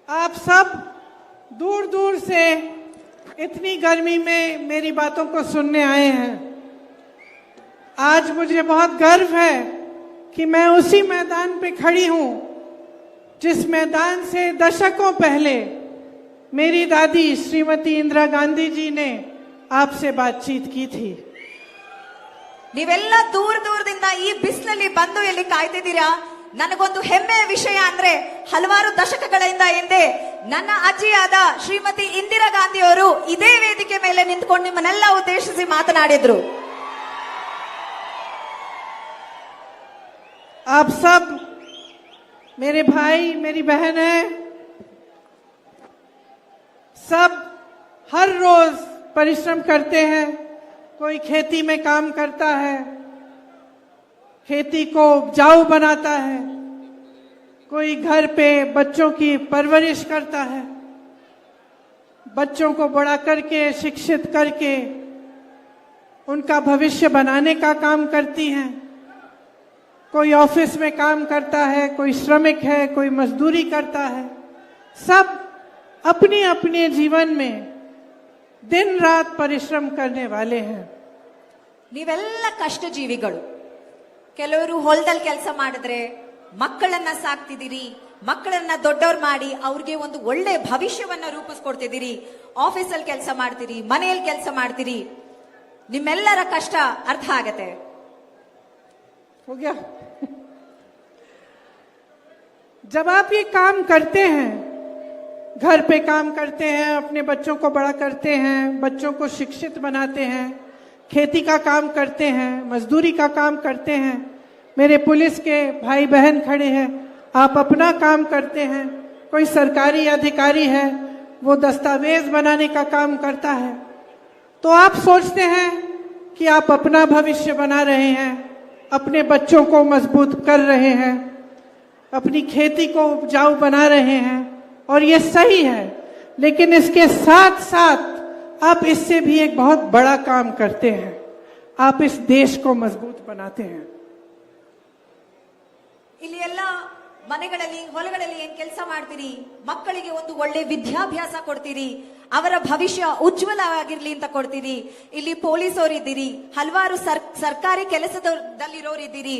आप सब दूर दूर से इतनी गर्मी में मेरी बातों को सुनने आए हैं। आज मुझे बहुत गर्व है कि मैं उसी मैदान पे खड़ी हूं जिस मैदान से दशकों पहले मेरी दादी श्रीमती इंदिरा गांधी जी ने आपसे बातचीत की थी। ನೀವೆಲ್ಲ ದೂರ ದೂರದಿಂದ ಈ ಬಿಸಿಲಲ್ಲಿ ಬಂದು ಇಲ್ಲಿ ಕಾಯ್ತಿದ್ದೀರಾ। ನನಗೊಂದು ಹೆಮ್ಮೆಯ ವಿಷಯ ಅಂದ್ರೆ ಹಲವಾರು ದಶಕಗಳಿಂದ ಹಿಂದೆ ನನ್ನ ಅಜ್ಜಿಯಾದ ಶ್ರೀಮತಿ ಇಂದಿರಾ ಗಾಂಧಿ ಅವರು ಇದೇ ವೇದಿಕೆ ಮೇಲೆ ನಿಂತುಕೊಂಡು ನಿಮ್ಮನ್ನೆಲ್ಲ ಉದ್ದೇಶಿಸಿ ಮಾತನಾಡಿದ್ರು। आप सब मेरे भाई मेरी बहन है, सब हर रोज परिश्रम करते हैं। कोई खेती में काम करता है, खेती को उपजाऊ बनाता है, कोई घर पे बच्चों की परवरिश करता है, बच्चों को बड़ा करके शिक्षित करके उनका भविष्य बनाने का काम करती हैं। कोई ऑफिस में काम करता है, कोई श्रमिक है, कोई मजदूरी करता है। सब अपने अपने जीवन में दिन रात परिश्रम करने वाले हैं। ನೀವೆಲ್ಲ ಕಷ್ಟ ಜೀವಿಗಳು। ಕೆಲವರು ಹೊಲದಲ್ಲಿ ಕೆಲಸ ಮಾಡಿದ್ರೆ ಮಕ್ಕಳನ್ನ ಸಾಕ್ತಿದ್ದೀರಿ, ಮಕ್ಕಳನ್ನ ದೊಡ್ಡವ್ರು ಮಾಡಿ ಅವ್ರಿಗೆ ಒಂದು ಒಳ್ಳೆ ಭವಿಷ್ಯವನ್ನ ರೂಪಿಸ್ಕೊಡ್ತಿದ್ದೀರಿ। ಆಫೀಸಲ್ಲಿ ಕೆಲಸ ಮಾಡ್ತೀರಿ, ಮನೆಯಲ್ಲಿ ಕೆಲಸ ಮಾಡ್ತೀರಿ, ನಿಮ್ಮೆಲ್ಲರ ಕಷ್ಟ ಅರ್ಥ ಆಗತ್ತೆ। हो गया? जब आप ये काम करते हैं, घर पे काम करते हैं, अपने बच्चों को बड़ा करते हैं, बच्चों को शिक्षित बनाते हैं, खेती का काम करते हैं, मजदूरी का काम करते हैं, मेरे पुलिस के भाई बहन खड़े हैं, आप अपना काम करते हैं, कोई सरकारी अधिकारी है वो दस्तावेज बनाने का काम करता है, तो आप सोचते हैं कि आप अपना भविष्य बना रहे हैं, अपने बच्चों को मजबूत कर रहे हैं, अपनी खेती को उपजाऊ बना रहे हैं, और ये सही है। लेकिन इसके साथ साथ आप इससे भी एक बहुत बड़ा काम करते हैं, आप इस देश को मजबूत बनाते हैं। ಇಲ್ಲಿ ಎಲ್ಲ ಮನೆಗಳಲ್ಲಿ ಹೊಲಗಳಲ್ಲಿ ಏನ್ ಕೆಲಸ ಮಾಡ್ತೀರಿ, ಮಕ್ಕಳಿಗೆ ಒಂದು ಒಳ್ಳೆ ವಿದ್ಯಾಭ್ಯಾಸ ಕೊಡ್ತೀರಿ, ಅವರ ಭವಿಷ್ಯ ಉಜ್ವಲವಾಗಿರ್ಲಿ ಅಂತ ಕೊಡ್ತೀರಿ। ಇಲ್ಲಿ ಪೊಲೀಸವರಿದ್ದೀರಿ, ಹಲವಾರು ಸರ್ಕಾರಿ ಕೆಲಸದಲ್ಲಿರೋರಿದ್ದೀರಿ,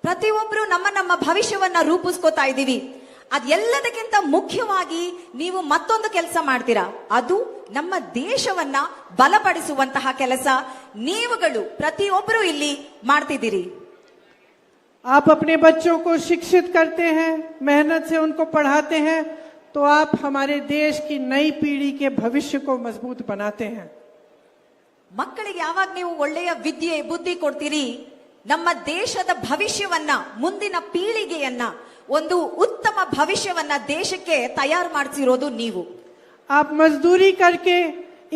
ಪ್ರತಿಯೊಬ್ರು ನಮ್ಮ ನಮ್ಮ ಭವಿಷ್ಯವನ್ನ ರೂಪಿಸ್ಕೋತಾ ಇದ್ದೀವಿ। ಅದೆಲ್ಲದಕ್ಕಿಂತ ಮುಖ್ಯವಾಗಿ ನೀವು ಮತ್ತೊಂದು ಕೆಲಸ ಮಾಡ್ತೀರಾ, ಅದು ನಮ್ಮ ದೇಶವನ್ನ ಬಲಪಡಿಸುವಂತಹ ಕೆಲಸ ನೀವುಗಳು ಪ್ರತಿಯೊಬ್ಬರು ಇಲ್ಲಿ ಮಾಡ್ತಿದ್ದೀರಿ। आप अपने बच्चों को शिक्षित करते हैं, मेहनत से उनको पढ़ाते हैं, तो आप हमारे देश की नई पीढ़ी के भविष्य को मजबूत बनाते हैं। ಮಕ್ಕಳಿಗೆ ಯಾವಾಗ ನೀವು ಒಳ್ಳೆಯ ವಿದ್ಯೆ ಬುದ್ಧಿ ಕೊಡ್ತೀರಿ, ನಮ್ಮ ದೇಶದ ಭವಿಷ್ಯವನ್ನ, ಮುಂದಿನ ಪೀಳಿಗೆಯನ್ನ, ಒಂದು ಉತ್ತಮ ಭವಿಷ್ಯವನ್ನ ದೇಶಕ್ಕೆ ತಯಾರು ಮಾಡಿಸಿರೋದು ನೀವು। आप मजदूरी करके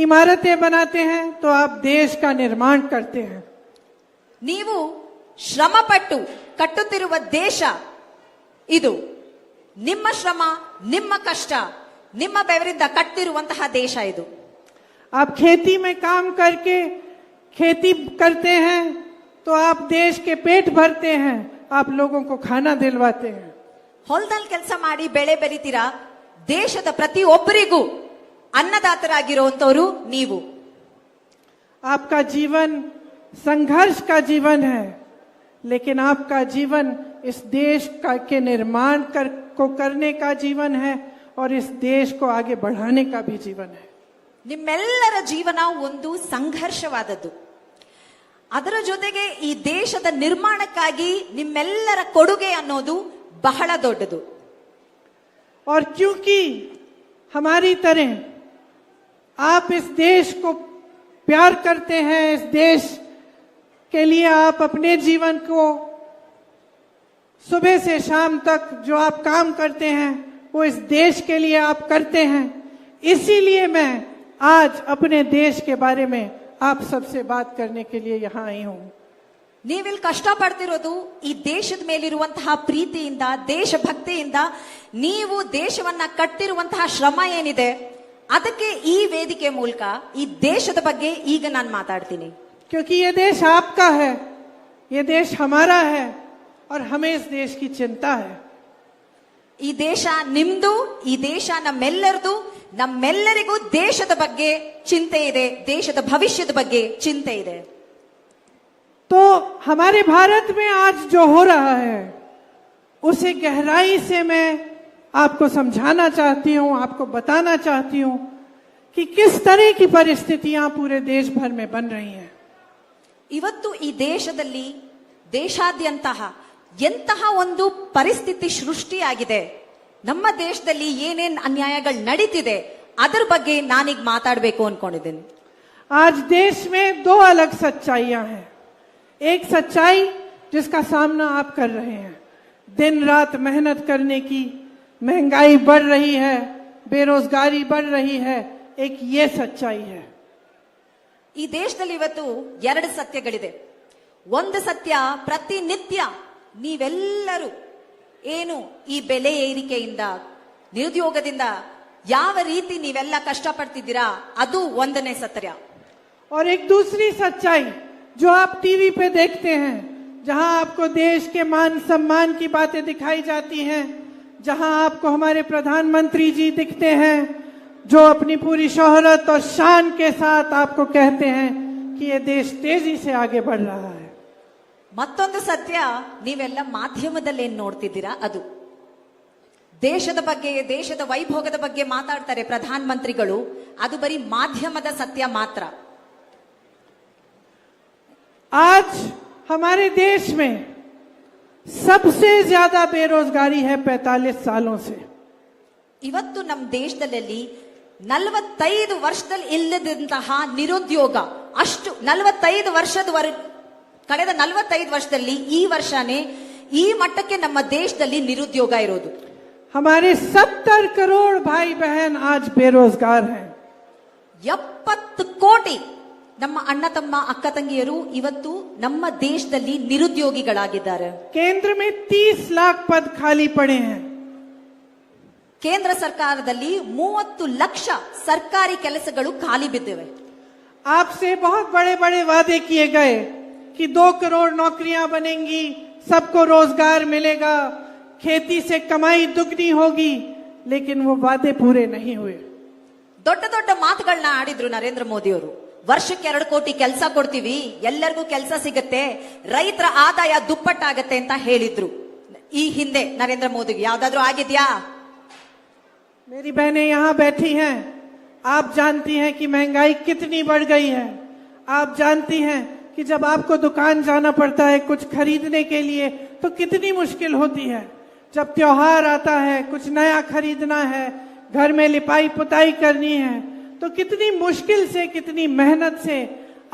इमारतें बनाते हैं तो आप देश का निर्माण करते हैं। ನೀವು ಶ್ರಮಪಟ್ಟು ಕಟ್ಟುತ್ತಿರುವ ದೇಶ ಇದು, ನಿಮ್ಮ ಶ್ರಮ, ನಿಮ್ಮ ಕಷ್ಟ, ನಿಮ್ಮ ಬೆವರಿಂದ ಕಟ್ಟಿರುವಂತಹ ದೇಶ ಇದು। आप खेती में काम करके खेती करते हैं तो आप देश के पेट भरते हैं, आप लोगों को खाना दिलवाते हैं। ಹೊಲದಲ್ಲಿ ಕೆಲಸ ಮಾಡಿ ಬೆಳೆ ಬೆಳಿತೀರಾ, ದೇಶದ ಪ್ರತಿಯೊಬ್ಬರಿಗೂ ಅನ್ನದಾತರಾಗಿರುವಂತವರು ನೀವು। आपका जीवन संघर्ष का जीवन है, लेकिन आपका जीवन इस देश के निर्माण को करने का जीवन है और इस देश को आगे बढ़ाने का भी जीवन है। ನಿಮ್ಮೆಲ್ಲರ ಜೀವನ ಒಂದು ಸಂಘರ್ಷವಾದದ್ದು, ಅದರ ಜೊತೆಗೆ ಈ ದೇಶದ ನಿರ್ಮಾಣಕ್ಕಾಗಿ ನಿಮ್ಮೆಲ್ಲರ ಕೊಡುಗೆ ಅನ್ನೋದು ಬಹಳ ದೊಡ್ಡದು। और क्योंकि हमारी तरह आप इस देश को प्यार करते हैं, इस देश के लिए आप अपने जीवन को सुबह से शाम तक जो आप काम करते हैं वो इस देश के लिए आप करते हैं, इसीलिए मैं आज अपने देश के बारे में आप सबसे बात करने के लिए यहाँ आई हूँ। ನೀವಿಲ್ಲಿ ಕಷ್ಟ ಪಡ್ತಿರೋದು ಈ ದೇಶದ ಮೇಲಿರುವಂತಹ ಪ್ರೀತಿಯಿಂದ, ದೇಶಭಕ್ತಿಯಿಂದ, ನೀವು ದೇಶವನ್ನ ಕಟ್ಟಿರುವಂತಹ ಶ್ರಮ ಏನಿದೆ ಅದಕ್ಕೆ ಈ ವೇದಿಕೆ ಮೂಲಕ ಈ ದೇಶದ ಬಗ್ಗೆ ಈಗ ನಾನು ಮಾತಾಡ್ತೀನಿ। क्योंकि ये देश आपका है, ये देश हमारा है और हमें इस देश की चिंता है। ಈ ದೇಶ ನಿಮ್ದು, ಈ ದೇಶ ನಮ್ಮೆಲ್ಲರದು. ನಮ್ಮೆಲ್ಲರಿಗೂ ದೇಶದ ಬಗ್ಗೆ ಚಿಂತೆ ಇದೆ, ದೇಶದ ಭವಿಷ್ಯದ ಬಗ್ಗೆ ಚಿಂತೆ ಇದೆ. तो हमारे भारत में आज जो हो रहा है उसे गहराई से मैं आपको समझाना चाहती हूं, आपको बताना चाहती हूं कि किस तरह की परिस्थितियां पूरे देश भर में बन रही हैं. ಇವತ್ತು ಈ ದೇಶದಲ್ಲಿ ದೇಶಾದ್ಯಂತಹ ಎಂತಹ ಒಂದು ಪರಿಸ್ಥಿತಿ ಸೃಷ್ಟಿಯಾಗಿದೆ, ನಮ್ಮ ದೇಶದಲ್ಲಿ ಏನೇನ್ ಅನ್ಯಾಯಗಳು ನಡೀತಿದೆ ಅದರ ಬಗ್ಗೆ ನಾನೀಗ ಮಾತಾಡಬೇಕು ಅನ್ಕೊಂಡಿದ್ದೀನಿ. आज देश में दो अलग सच्चाइयां हैं. एक सच्चाई जिसका सामना आप कर रहे हैं, दिन रात मेहनत करने की, महंगाई बढ़ रही है, बेरोजगारी बढ़ रही है, एक ये सच्चाई है. ಈ ದೇಶದಲ್ಲಿ ಇವತ್ತು ಎರಡು ಸತ್ಯಗಳಿದೆ. ಒಂದು ಸತ್ಯ, ಪ್ರತಿನಿತ್ಯ ನೀವೆಲ್ಲರೂ ಏನು ಈ ಬೆಲೆ ಏರಿಕೆಯಿಂದ, ನಿರುದ್ಯೋಗದಿಂದ ಯಾವ ರೀತಿ ನೀವೆಲ್ಲ ಕಷ್ಟಪಡ್ತಿದ್ದೀರಾ, ಅದು ಒಂದನೇ ಸತ್ಯ. और एक दूसरी सच्चाई जो आप टीवी पे देखते हैं, जहां आपको देश के मान सम्मान की बातें दिखाई जाती हैं, जहां आपको हमारे प्रधानमंत्री जी दिखते हैं जो अपनी पूरी शोहरत और शान के साथ आपको कहते हैं कि ये देश तेजी से आगे बढ़ रहा है. ಮತ್ತೊಂದು ಸತ್ಯ, ನೀವೆಲ್ಲ ಮಾಧ್ಯಮದಲ್ಲಿ ಏನ್ ನೋಡ್ತಿದ್ದೀರಾ ಅದು. ದೇಶದ ಬಗ್ಗೆ, ದೇಶದ ವೈಭೋಗದ ಬಗ್ಗೆ ಮಾತಾಡ್ತಾರೆ ಪ್ರಧಾನ ಮಂತ್ರಿಗಳು, ಅದು ಬರೀ ಮಾಧ್ಯಮದ ಸತ್ಯ ಮಾತ್ರ. आज हमारे देश में सबसे ज्यादा बेरोजगारी है 45 सालों से. ಇವತ್ತು ನಮ್ಮ ದೇಶದಲ್ಲಿ 45 ವರ್ಷದಲ್ಲಿ ಇಲ್ಲದಂತಹ ನಿರುದ್ಯೋಗ, ಅಷ್ಟು 45 ವರ್ಷದವರೆಗೆ, ಕಳೆದ 45 ವರ್ಷದಲ್ಲಿ ಈ ವರ್ಷನೇ ಈ ಮಟ್ಟಕ್ಕೆ ನಮ್ಮ ದೇಶದಲ್ಲಿ ನಿರುದ್ಯೋಗ ಇರೋದು. हमारे 70 करोड़ भाई बहन आज बेरोजगार हैं. 70 ಕೋಟಿ ನಮ್ಮ ಅಣ್ಣ ತಮ್ಮ ಅಕ್ಕ ತಂಗಿಯರು ಇವತ್ತು ನಮ್ಮ ದೇಶದಲ್ಲಿ ನಿರುದ್ಯೋಗಿಗಳಾಗಿದ್ದಾರೆ. केंद्र में 30 लाख पद खाली पड़े हैं. ಕೇಂದ್ರ ಸರ್ಕಾರದಲ್ಲಿ 30 ಲಕ್ಷ ಸರ್ಕಾರಿ ಕೆಲಸಗಳು ಖಾಲಿ ಬಿದ್ದಿವೆ. आपसे बहुत बड़े बड़े वादे किए गए कि 2 करोड़ नौकरियां बनेंगी, सबको रोजगार मिलेगा, खेती से कमाई दुगनी होगी, लेकिन वो वादे पूरे नहीं हुए. ದೊಡ್ಡ ದೊಡ್ಡ ಮಾತುಗಳನ್ನ ಆಡಿದ್ರು ನರೇಂದ್ರ ಮೋದಿ ಅವರು. ವರ್ಷಕ್ಕೆ 2 ಕೋಟಿ ಕೆಲಸ ಕೊಡ್ತೀವಿ, ಎಲ್ಲರಿಗೂ ಕೆಲಸ ಸಿಗತ್ತೆ, ರೈತರ ಆದಾಯ ದುಪ್ಪಟ್ಟಾಗತ್ತೆ ಅಂತ ಹೇಳಿದ್ರು. ಈ ಹಿಂದೆ ನರೇಂದ್ರ ಮೋದಿ ಯಾವ್ದಾದ್ರು ಆಗಿದ್ಯಾ? मेरी बहनें यहाँ बैठी हैं, आप जानती हैं कि महंगाई कितनी बढ़ गई है. आप जानती हैं कि जब आपको दुकान जाना पड़ता है कुछ खरीदने के लिए तो कितनी मुश्किल होती है. जब त्योहार आता है, कुछ नया खरीदना है, घर में लिपाई पुताई करनी है, तो कितनी मुश्किल से, कितनी मेहनत से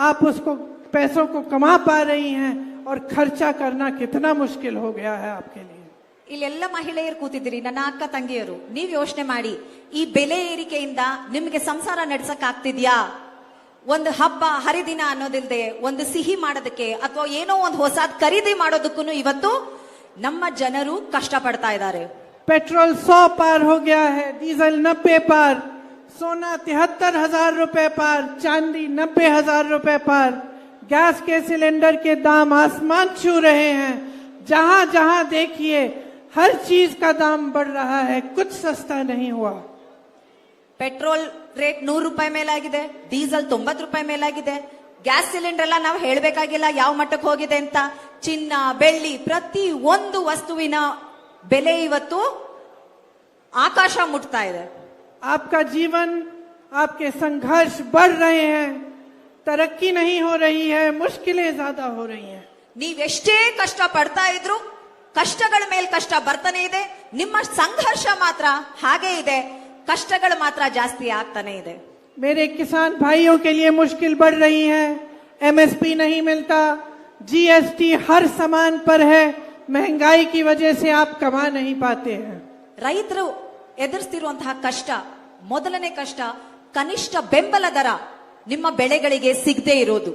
आप उसको पैसों को कमा पा रही हैं और खर्चा करना कितना मुश्किल हो गया है आपके लिए. ಇಲ್ಲೆಲ್ಲ ಮಹಿಳೆಯರು ಕೂತಿದ್ದೀರಿ, ನನ್ನ ಅಕ್ಕ ತಂಗಿಯರು, ನೀವ್ ಯೋಚನೆ ಮಾಡಿ, ಈ ಬೆಲೆ ಏರಿಕೆಯಿಂದ ನಿಮ್ಗೆ ಸಂಸಾರ ನಡ್ಸಕ್ ಆಗ್ತಿದ್ಯಾ? ಒಂದು ಹಬ್ಬ ಹರಿದಿನ ಅನ್ನೋದಿಲ್ದೆ ಒಂದು ಸಿಹಿ ಮಾಡೋದಕ್ಕೆ ಅಥವಾ ಏನೋ ಒಂದು ಹೊಸದ್ ಖರೀದಿ ಮಾಡೋದಕ್ಕೂ ಇವತ್ತು ನಮ್ಮ ಜನರು ಕಷ್ಟ ಪಡ್ತಾ ಇದ್ದಾರೆ. पेट्रोल 100 पार हो गया है, डीजल 90 पार, सोना 73,000 रुपए पार, चांदी 90,000 रुपए पार, गैस के सिलेंडर के दाम आसमान छू रहे हैं. जहां जहां देखिए हर चीज का दाम बढ़ रहा है, कुछ सस्ता नहीं हुआ. ಪೆಟ್ರೋಲ್ ರೇಟ್ 100 ರೂಪಾಯಿ ಮೇಲಾಗಿದೆ, ಡೀಸೆಲ್ 90 ರೂಪಾಯಿ ಮೇಲಾಗಿದೆ, ಗ್ಯಾಸ್ ಸಿಲಿಂಡರ್ ಎಲ್ಲ ನಾವು ಹೇಳ್ಬೇಕಾಗಿಲ್ಲ ಯಾವ ಮಟ್ಟಕ್ಕೆ ಹೋಗಿದೆ ಅಂತ. ಚಿನ್ನ, ಬೆಳ್ಳಿ, ಪ್ರತಿ ಒಂದು ವಸ್ತುವಿನ ಬೆಲೆ ಇವತ್ತು ಆಕಾಶ ಮುಟ್ತಾ ಇದೆ. आपका जीवन, आपके संघर्ष बढ़ रहे हैं, तरक्की नहीं हो रही है, मुश्किलें ज्यादा हो रही हैं. ನೀವೆಷ್ಟೇ ಕಷ್ಟ ಪಡ್ತಾ ಇದ್ರು ಕಷ್ಟಗಳ ಮೇಲೆ ಕಷ್ಟ ಬರ್ತಾನೆ ಇದೆ. ನಿಮ್ಮ ಸಂಘರ್ಷ ಮಾತ್ರ ಹಾಗೆ ಇದೆ, ಕಷ್ಟಗಳು ಮಾತ್ರ ಜಾಸ್ತಿ ಆಗ್ತಾನೆ ಇದೆ. मेरे किसान भाइयों के लिए मुश्किल बढ़ रही है. एमएसपी नहीं मिलता, जीएसटी हर सामान पर है, महंगाई की वजह से आप कमा नहीं पाते हैं. ರೈತರು ಎದುರಿಸ್ತಿರುವಂತಹ ಕಷ್ಟ, ಮೊದಲನೇ ಕಷ್ಟ ಕನಿಷ್ಠ ಬೆಂಬಲ ದರ ನಿಮ್ಮ ಬೆಳೆಗಳಿಗೆ ಸಿಗದೆ ಇರೋದು.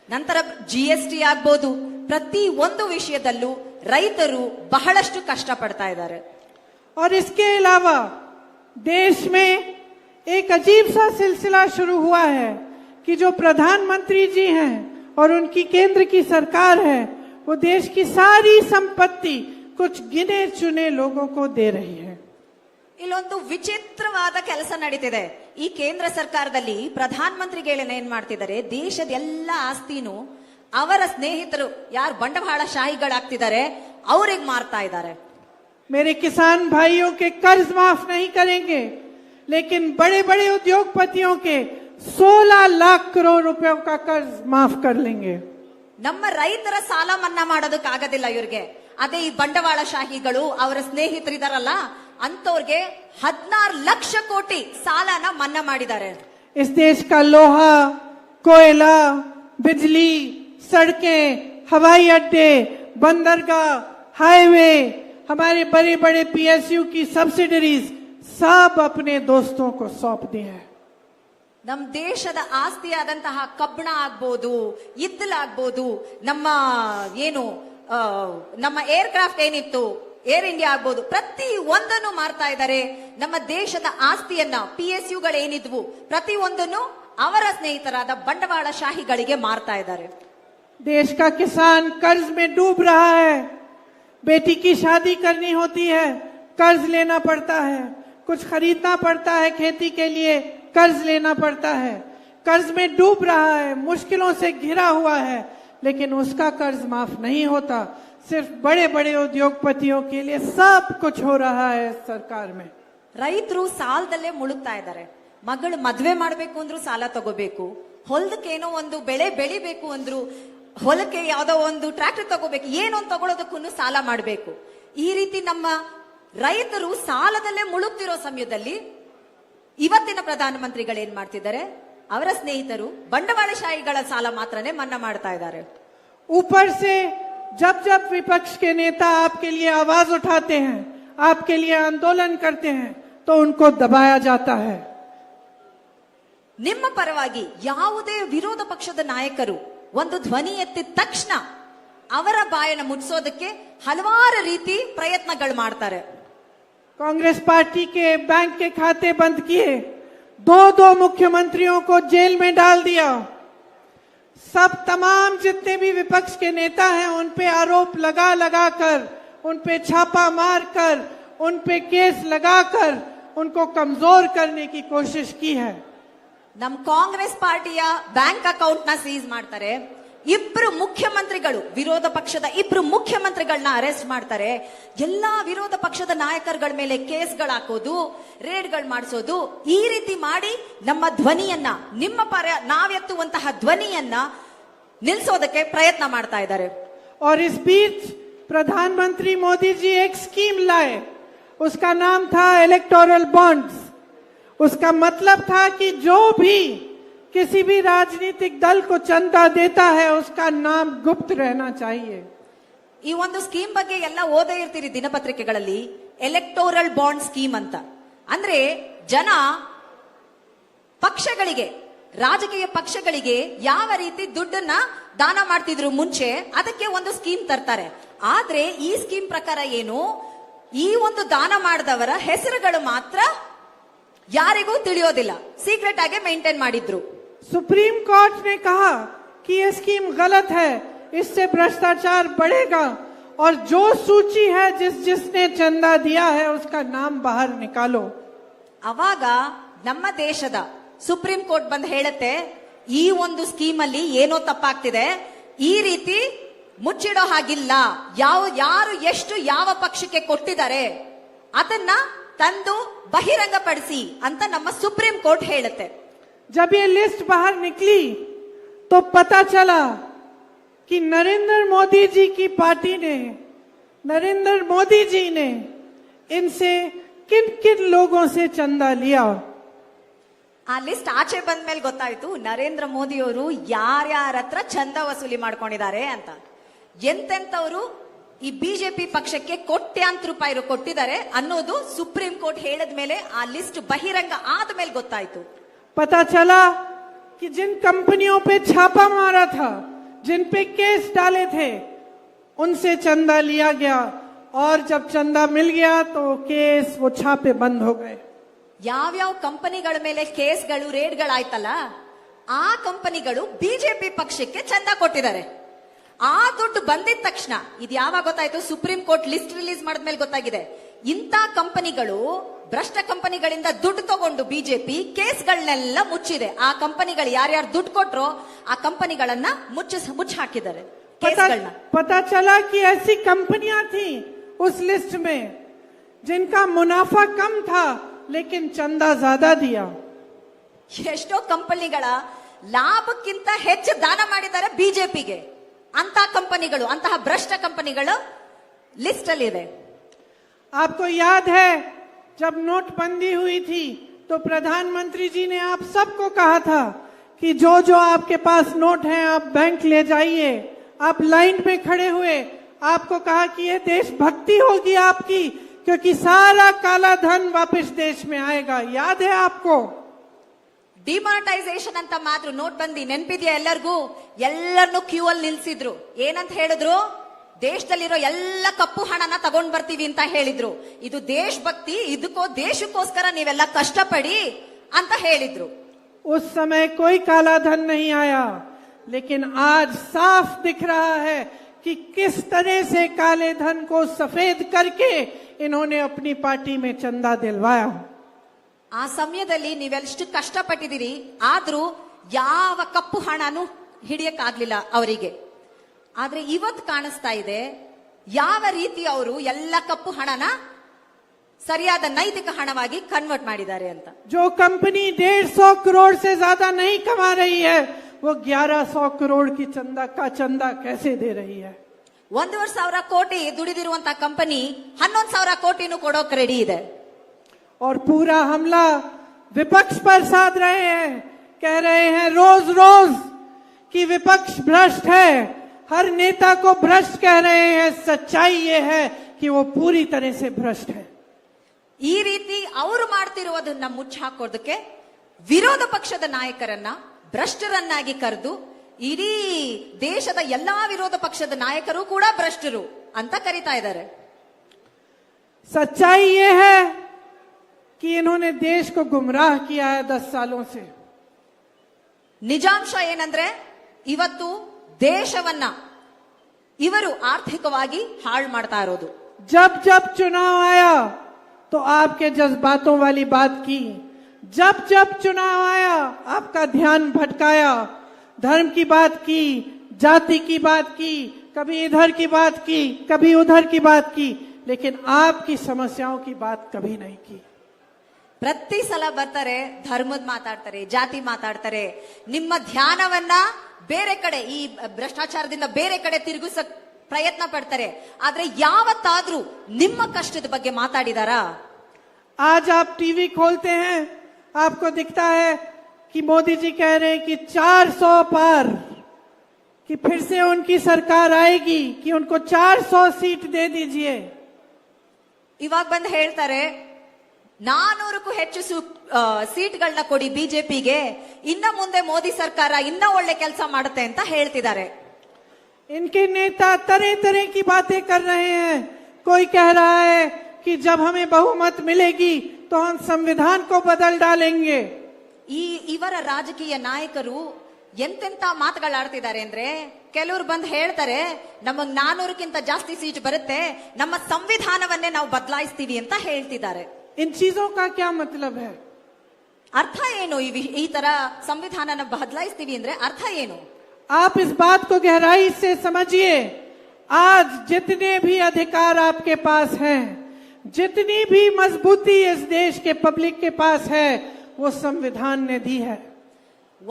ನಂತರ ಜಿಎಸ್ಟಿ ಆಗ್ಬೋದು, ಪ್ರತಿ ಒಂದು ವಿಷಯದಲ್ಲೂ ರೈತರು ಬಹಳಷ್ಟು ಕಷ್ಟ ಪಡ್ತಾ ಇದ್ದಾರೆ. और इसके अलावा देश में एक अजीब सा सिलसिला शुरू हुआ है कि जो प्रधानमंत्री जी हैं और उनकी केंद्र की सरकार है, वो देश की सारी संपत्ति कुछ गिने चुने लोगों को दे रही है। ಇಲ್ಲೊಂದು ವಿಚಿತ್ರವಾದ ಕೆಲಸ ನಡೀತಿದೆ. ಈ ಕೇಂದ್ರ ಸರ್ಕಾರದಲ್ಲಿ ಪ್ರಧಾನ ಮಂತ್ರಿಗಳನ್ನ ಏನ್ ಮಾಡ್ತಿದ್ದಾರೆ, ದೇಶದ ಎಲ್ಲ ಆಸ್ತಿನೂ ಅವರ ಸ್ನೇಹಿತರು ಯಾರು ಬಂಡವಾಳಶಾಹಿಗಳಾಗ್ತಿದ್ದಾರೆ ಅವ್ರಿಗೆ ಮಾರ್ತಾ ಇದ್ದಾರೆ. मेरे किसान भाइयों के कर्ज माफ नहीं करेंगे, लेकिन बड़े बड़े उद्योगपतियों के 16 लाख करोड़ रुपयों का कर्ज माफ कर लेंगे. ನಮ್ಮ ರೈತರ ಸಾಲ ಮನ್ನಾ ಮಾಡೋದಕ್ಕಾಗೋದಿಲ್ಲ ಇವ್ರಿಗೆ. ಅದೇ ಈ ಬಂಡವಾಳಶಾಹಿಗಳು ಅವರ ಸ್ನೇಹಿತರಿದಾರಲ್ಲ ಅಂತವ್ರಿಗೆ 16 ಲಕ್ಷ ಕೋಟಿ ಸಾಲನ ಮನ್ನಾ ಮಾಡಿದ್ದಾರೆ. इस देश का लोहा, कोयला, बिजली, सड़कें, हवाई अड्डे, बंदरगाह, हाईवे, हमारे बड़े बड़े PSU की सब्सिडरीज सब अपने दोस्तों को सौंप दी है. ನಮ್ಮ ದೇಶದ ಆಸ್ತಿಯಾದಂತಹ ಕಬ್ಬಣ ಆಗ್ಬೋದು, ಇದ್ದಲಾಗ್ಬೋದು, ನಮ್ಮ ಏನು ನಮ್ಮ ಏರ್ಕ್ರಾಫ್ಟ್ ಏನಿತ್ತು, ಏರ್ ಇಂಡಿಯಾ ಆಗ್ಬೋದು, ಪ್ರತಿ ಒಂದನ್ನು ಮಾರ್ತಾ ಇದ್ದಾರೆ. ನಮ್ಮ ದೇಶದ ಆಸ್ತಿಯನ್ನ PSUಗಳೇನಿದ್ವು ಪ್ರತಿ ಒಂದನ್ನು ಅವರ ಸ್ನೇಹಿತರಾದ ಬಂಡವಾಳಶಾಹಿಗಳಿಗೆ ಮಾರ್ತಾ ಇದ್ದಾರೆ. देश का किसान कर्ज में डूब रहा है. बेटी की शादी करनी होती है, कर्ज लेना पड़ता है. कुछ खरीदना पड़ता है खेती के लिए, कर्ज लेना पड़ता है. कर्ज में डूब रहा है, मुश्किलों से घिरा हुआ है, लेकिन उसका कर्ज माफ नहीं होता. सिर्फ बड़े बड़े उद्योगपतियों के लिए सब कुछ हो रहा है सरकार में. ರೈತರು ಸಾಲದಲ್ಲೇ ಮುಳುಗ್ತಾ ಇದ್ದಾರೆ. ಮಗಳು ಮದ್ವೆ ಮಾಡ್ಬೇಕು ಅಂದ್ರೂ ಸಾಲ ತಗೋಬೇಕು, ಹೊಲದಕ್ಕೆ ಏನೋ ಒಂದು ಬೆಳೆ ಬೆಳಿಬೇಕು ಅಂದ್ರು, ಹೊಲಕ್ಕೆ ಯಾವ್ದೋ ಒಂದು ಟ್ರ್ಯಾಕ್ಟರ್ ತಗೋಬೇಕು, ಏನೋ ಒಂದು ತಗೊಳೋದಕ್ಕೂ ಸಾಲ ಮಾಡಬೇಕು. ಈ ರೀತಿ ನಮ್ಮ ರೈತರು ಸಾಲದಲ್ಲೇ ಮುಳುಗ್ತಿರೋ ಸಮಯದಲ್ಲಿ ಇವತ್ತಿನ ಪ್ರಧಾನಮಂತ್ರಿಗಳು ಏನ್ ಮಾಡ್ತಿದ್ದಾರೆ, ಅವರ ಸ್ನೇಹಿತರು ಬಂಡವಾಳಶಾಹಿಗಳ ಸಾಲ ಮಾತ್ರನೇ ಮನ್ನಾ ಮಾಡ್ತಾ ಇದ್ದಾರೆ. ऊपर से जब जब विपक्ष के नेता आपके लिए आवाज उठाते हैं, आपके लिए आंदोलन करते हैं, तो उनको दबाया जाता है. ನಿಮ್ಮ ಪರವಾಗಿ ಯಾವುದೇ ವಿರೋಧ ಪಕ್ಷದ ನಾಯಕರು ಒಂದು ಧ್ವನಿ ಎತ್ತಿದ ತಕ್ಷಣ ಅವರ ಬಾಯನ್ನ ಮುಚ್ಚೋದಕ್ಕೆ ಹಲವಾರು ರೀತಿ ಪ್ರಯತ್ನಗಳು ಮಾಡ್ತಾರೆ. कांग्रेस पार्टी के बैंक के खाते बंद किए, दो मुख्यमंत्रियों को जेल में डाल दिया. सब तमाम जितने भी विपक्ष के नेता हैं उन पे आरोप लगा लगा कर, उन पे छापा मार कर, उन पे केस लगाकर उनको कमजोर करने की कोशिश की है. ನಮ್ ಕಾಂಗ್ರೆಸ್ ಪಾರ್ಟಿಯ ಬ್ಯಾಂಕ್ ಅಕೌಂಟ್ ನ ಸೀಸ್ ಮಾಡ್ತಾರೆ. ಇಬ್ರು ಮುಖ್ಯಮಂತ್ರಿಗಳು, ವಿರೋಧ ಪಕ್ಷದ ಇಬ್ರು ಮುಖ್ಯಮಂತ್ರಿಗಳನ್ನ ಅರೆಸ್ಟ್ ಮಾಡ್ತಾರೆ. ಎಲ್ಲಾ ವಿರೋಧ ಪಕ್ಷದ ನಾಯಕರುಗಳ ಮೇಲೆ ಕೇಸ್ಗಳು ಹಾಕೋದು, ರೇಡ್ಗಳು ಮಾಡಿಸೋದು, ಈ ರೀತಿ ಮಾಡಿ ನಮ್ಮ ಧ್ವನಿಯನ್ನ, ನಿಮ್ಮ ಪರ ನಾವೆತ್ತುವಂತಹ ಧ್ವನಿಯನ್ನ ನಿಲ್ಸೋದಕ್ಕೆ ಪ್ರಯತ್ನ ಮಾಡ್ತಾ ಇದ್ದಾರೆ. और इस बीच प्रधानमंत्री मोदी जी एक स्कीम लाए, उसका नाम था इलेक्टोरल बॉन्ड्स. उसका मतलब था कि जो भी किसी भी राजनीतिक दल को चंदा देता है उसका नाम गुप्त रहना चाहिए. ಈ ಒಂದು ಸ್ಕೀಮ್ ಬಗ್ಗೆ ಎಲ್ಲ ಓದೇ ಇರ್ತೀರಿ ದಿನಪತ್ರಿಕೆಗಳಲ್ಲಿ. ಎಲೆಕ್ಟೋರಲ್ ಬಾಂಡ್ ಸ್ಕೀಮ್ ಅಂತ ಅಂದ್ರೆ ಜನ ಪಕ್ಷಗಳಿಗೆ, ರಾಜಕೀಯ ಪಕ್ಷಗಳಿಗೆ ಯಾವ ರೀತಿ ದುಡ್ಡನ್ನ ದಾನ ಮಾಡ್ತಿದ್ರು ಮುಂಚೆ, ಅದಕ್ಕೆ ಒಂದು ಸ್ಕೀಮ್ ತರ್ತಾರೆ. ಆದ್ರೆ ಈ ಸ್ಕೀಮ್ ಪ್ರಕಾರ ಏನು, ಈ ಒಂದು ದಾನ ಮಾಡಿದವರ ಹೆಸರುಗಳು ಮಾತ್ರ ಯಾರಿಗೂ ತಿಳಿಯೋದಿಲ್ಲ, ಸೀಕ್ರೆಟ್ ಆಗಿ ಮೇಂಟೈನ್ ಮಾಡಿದ್ರು. सुप्रीम कोर्ट ने कहा कि यह स्कीम गलत है, इससे भ्रष्टाचार बढ़ेगा और जो सूची है जिसने चंदा दिया है उसका नाम बाहर निकालो. ಅವಾಗ ನಮ್ಮ ದೇಶದ ಸುಪ್ರೀಂ ಕೋರ್ಟ್ ಬಂದು ಹೇಳುತ್ತೆ, ಈ ಒಂದು ಸ್ಕೀಮ್ ಅಲ್ಲಿ ಏನೋ ತಪ್ಪಾಗ್ತಿದೆ, ಈ ರೀತಿ ಮುಚ್ಚಿಡೋ ಹಾಗಿಲ್ಲ, ಯಾರು ಎಷ್ಟು ಯಾವ ಪಕ್ಷಕ್ಕೆ ಕೊಟ್ಟಿದ್ದಾರೆ ಅದನ್ನ ತಂದು ಬಹಿರಂಗಪಡಿಸಿ ಅಂತ ನಮ್ಮ ಸುಪ್ರೀಂ ಕೋರ್ಟ್ ಹೇಳುತ್ತೆ. जब ये लिस्ट बाहर निकली तो पता चला कि नरेंद्र मोदी जी की पार्टी ने, नरेंद्र मोदी जी ने इनसे किन किन लोगों से चंदा लिया. ಆ ಲಿಸ್ಟ್ ಆಚೆ ಬಂದ ಮೇಲೆ ಗೊತ್ತಾಯ್ತು ನರೇಂದ್ರ ಮೋದಿ ಅವರು ಯಾರ್ಯಾರ ಹತ್ರ ಚಂದ ವಸೂಲಿ ಮಾಡ್ಕೊಂಡಿದ್ದಾರೆ ಅಂತ. ಎಂತೆಂತವರು ಈ ಬಿಜೆಪಿ ಪಕ್ಷಕ್ಕೆ ಕೋಟ್ಯಾಂತರ ರೂಪಾಯಿ ಕೊಟ್ಟಿದ್ದಾರೆ ಅನ್ನೋದು ಸುಪ್ರೀಂ ಕೋರ್ಟ್ ಹೇಳಿದ ಮೇಲೆ, ಆ ಲಿಸ್ಟ್ ಬಹಿರಂಗ ಆದ ಮೇಲೆ ಗೊತ್ತಾಯ್ತು. पता चला कि जिन कंपनियों पे छापा मारा था, जिन पे केस डाले थे, उनसे चंदा लिया गया और जब चंदा मिल गया तो केस, वो छापे बंद हो गए. ಯಾವ್ಯಾವ ಕಂಪನಿಗಳ ಮೇಲೆ ಕೇಸ್ಗಳು, ರೇಡ್ಗಳಾಯ್ತಲ್ಲ, ಆ ಕಂಪನಿಗಳು ಬಿಜೆಪಿ ಪಕ್ಷಕ್ಕೆ ಚಂದ ಕೊಟ್ಟಿದ್ದಾರೆ. ಆ ದುಡ್ಡು ಬಂದಿದ ತಕ್ಷಣ ಇದು ಯಾವಾಗ ಗೊತ್ತಾಯ್ತು? ಸುಪ್ರೀಂ ಕೋರ್ಟ್ ಲಿಸ್ಟ್ ರಿಲೀಸ್ ಮಾಡಿದ್ಮೇಲೆ ಗೊತ್ತಾಗಿದೆ. ಇಂಥ ಕಂಪನಿಗಳು, ಭ್ರಷ್ಟ ಕಂಪನಿಗಳಿಂದ ದುಡ್ಡು ತಗೊಂಡು ಬಿಜೆಪಿ ಕೇಸ್ಗಳನ್ನೆಲ್ಲ ಮುಚ್ಚಿದೆ. ಆ ಕಂಪನಿಗಳು ಯಾರ್ಯಾರು ದುಡ್ಡು ಕೊಟ್ರೋ ಆ ಕಂಪನಿಗಳನ್ನ ಮುಚ್ಚ ಹಾಕಿದ್ದಾರೆ ಕೇಸ್ಗಳನ್ನ. पता चला कि ऐसी कंपनियां थी उस लिस्ट में जिनका मुनाफा कम था लेकिन चंदा ज्यादा दिया. ಎಷ್ಟೋ ಕಂಪನಿಗಳ ಲಾಭಕ್ಕಿಂತ ಹೆಚ್ಚು ದಾನ ಮಾಡಿದ್ದಾರೆ ಬಿಜೆಪಿಗೆ. ಅಂತ ಕಂಪನಿಗಳು, ಅಂತಹ ಭ್ರಷ್ಟ ಕಂಪನಿಗಳು ಲಿಸ್ಟ್ ಅಲ್ಲಿ ಇದೆ. आपको याद है जब नोटबंदी हुई थी तो प्रधानमंत्री जी ने आप सबको कहा था कि जो जो आपके पास नोट हैं आप बैंक ले जाइए. आप लाइन में खड़े हुए, आपको कहा कि ये देशभक्ति होगी आपकी, क्योंकि सारा काला धन वापस देश में आएगा. याद है आपको? ಡಿಮಾನಿಟೈಸೇಷನ್ ಅಂತ ಮಾತ್ರ ನೋಟ್ ಬಂದಿ ನೆನಪಿದ್ಯಾ ಎಲ್ಲರಿಗೂ? ಎಲ್ಲರನ್ನು ಕ್ಯೂ ಅಲ್ಲಿ ನಿಲ್ಸಿದ್ರು. ಏನಂತ ಹೇಳಿದ್ರು? ದೇಶದಲ್ಲಿರೋ ಎಲ್ಲ ಕಪ್ಪು ಹಣನ ತಗೊಂಡ್ ಬರ್ತೀವಿ ಅಂತ ಹೇಳಿದ್ರು. ಇದು ದೇಶಭಕ್ತಿ, ದೇಶಕ್ಕೋಸ್ಕರ ನೀವೆಲ್ಲ ಕಷ್ಟಪಡಿ ಅಂತ ಹೇಳಿದ್ರು. उस समय कोई काला धन नहीं आया, लेकिन आज साफ दिख रहा है कि किस तरह से काले धन को सफेद करके इन्होंने अपनी पार्टी में चंदा दिलवाया. ಆ ಸಮಯದಲ್ಲಿ ನೀವೆಷ್ಟು ಕಷ್ಟಪಟ್ಟಿದ್ದೀರಿ, ಆದ್ರೂ ಯಾವ ಕಪ್ಪು ಹಣನೂ ಹಿಡಿಯಕ್ ಆಗ್ಲಿಲ್ಲ ಅವರಿಗೆ. ಆದ್ರೆ ಇವತ್ತು ಕಾಣಿಸ್ತಾ ಇದೆ ಯಾವ ರೀತಿ ಅವರು ಎಲ್ಲ ಕಪ್ಪು ಹಣನ ಸರಿಯಾದ ನೈತಿಕ ಹಣವಾಗಿ ಕನ್ವರ್ಟ್ ಮಾಡಿದ್ದಾರೆ ಅಂತ. जो कंपनी 150 करोड़ से ज्यादा नहीं कमा रही है वो 1100 करोड़ की चंदा कैसे दे रही है? 1,500 ಕೋಟಿ ದುಡಿದಿರುವಂತ ಕಂಪನಿ 11,000 ಕೋಟಿನೂ ಕೊಡೋಕ್ ರೆಡಿ ಇದೆ. और पूरा हमला विपक्ष पर साध रहे हैं, कह रहे हैं रोज रोज कि विपक्ष भ्रष्ट है, हर नेता को भ्रष्ट कह रहे हैं. सच्चाई ये है कि वो पूरी तरह से भ्रष्ट है. ಈ ರೀತಿ ಅವರು ಮಾಡ್ತಿರುವುದನ್ನ ಮುಚ್ಚಾಕೋದಕ್ಕೆ ವಿರೋಧ ಪಕ್ಷದ ನಾಯಕರನ್ನ ಭ್ರಷ್ಟರನ್ನಾಗಿ ಕರೆದು ಇಡೀ ದೇಶದ ಎಲ್ಲಾ ವಿರೋಧ ಪಕ್ಷದ ನಾಯಕರು ಕೂಡ ಭ್ರಷ್ಟರು ಅಂತ ಕರೀತಾ ಇದ್ದಾರೆ. सच्चाई ये है कि इन्होंने देश को गुमराह किया है 10 सालों से. ನಿಜಾಂಶ ಏನಂದ್ರೆ ಇವತ್ತು ದೇಶವನ್ನ ಇವರು ಆರ್ಥಿಕವಾಗಿ ಹಾಳು ಮಾಡ್ತಾ ಇರೋದು. जब जब चुनाव आया तो आपके जज्बातों वाली बात की, जब जब चुनाव आया आपका ध्यान भटकाया, धर्म की बात की, जाति की बात की, कभी इधर की बात की, कभी उधर की बात की, लेकिन आपकी समस्याओं की बात कभी नहीं की. ಪ್ರತಿ ಸಲ ಬರ್ತಾರೆ, ಧರ್ಮದ ಮಾತಾಡ್ತಾರೆ, ಜಾತಿ ಮಾತಾಡ್ತಾರೆ, ನಿಮ್ಮ ಧ್ಯಾನವನ್ನ ಬೇರೆ ಕಡೆ, ಈ ಭ್ರಷ್ಟಾಚಾರದಿಂದ ಬೇರೆ ಕಡೆ ತಿರುಗಿಸಕ್ ಪ್ರಯತ್ನ ಪಡ್ತಾರೆ. ಆದ್ರೆ ಯಾವತ್ತಾದ್ರೂ ನಿಮ್ಮ ಕಷ್ಟದ ಬಗ್ಗೆ ಮಾತಾಡಿದಾರಾ? आज आप टीवी खोलते हैं, आपको दिखता है कि मोदी जी कह रहे हैं कि 400 पार, कि फिर से उनकी सरकार आएगी, कि उनको 400 सीट दे दीजिए. ಇವಾಗ ಬಂದು ಹೇಳ್ತಾರೆ 400ಕ್ಕೂ ಹೆಚ್ಚು ಸೀಟ್ಗಳನ್ನ ಕೊಡಿ ಬಿಜೆಪಿಗೆ, ಇನ್ನ ಮುಂದೆ ಮೋದಿ ಸರ್ಕಾರ ಇನ್ನ ಒಳ್ಳೆ ಕೆಲಸ ಮಾಡುತ್ತೆ ಅಂತ ಹೇಳ್ತಿದ್ದಾರೆ. इनके नेता तरह तरह की बातें कर रहे हैं. कोई कह रहा है कि जब हमें बहुमत मिलेगी तो हम संविधान को बदल डालेंगे. ಇವರ ರಾಜಕೀಯ ನಾಯಕರು ಎಂತೆಂತ ಮಾತುಗಳಾಡ್ತಿದ್ದಾರೆ ಅಂದ್ರೆ, ಕೆಲವರು ಬಂದು ಹೇಳ್ತಾರೆ ನಮಗ್ 400ಕ್ಕಿಂತ ಜಾಸ್ತಿ ಸೀಟ್ ಬರುತ್ತೆ, ನಮ್ಮ ಸಂವಿಧಾನವನ್ನೇ ನಾವು ಬದಲಾಯಿಸ್ತೀವಿ ಅಂತ ಹೇಳ್ತಿದ್ದಾರೆ. इन चीजों का क्या मतलब है? ಅರ್ಥ ಏನು? ಈ ತರ ಸಂವಿಧಾನನ ಬದಲಾಯಿಸ್ತೀವಿ ಅಂದ್ರೆ ಅರ್ಥ ಏನು? आप इस बात को गहराई से समझिए. आज जितने भी अधिकार आपके पास हैं, जितनी भी मजबूती इस देश के पब्लिक के पास है, वो संविधान ने दी है.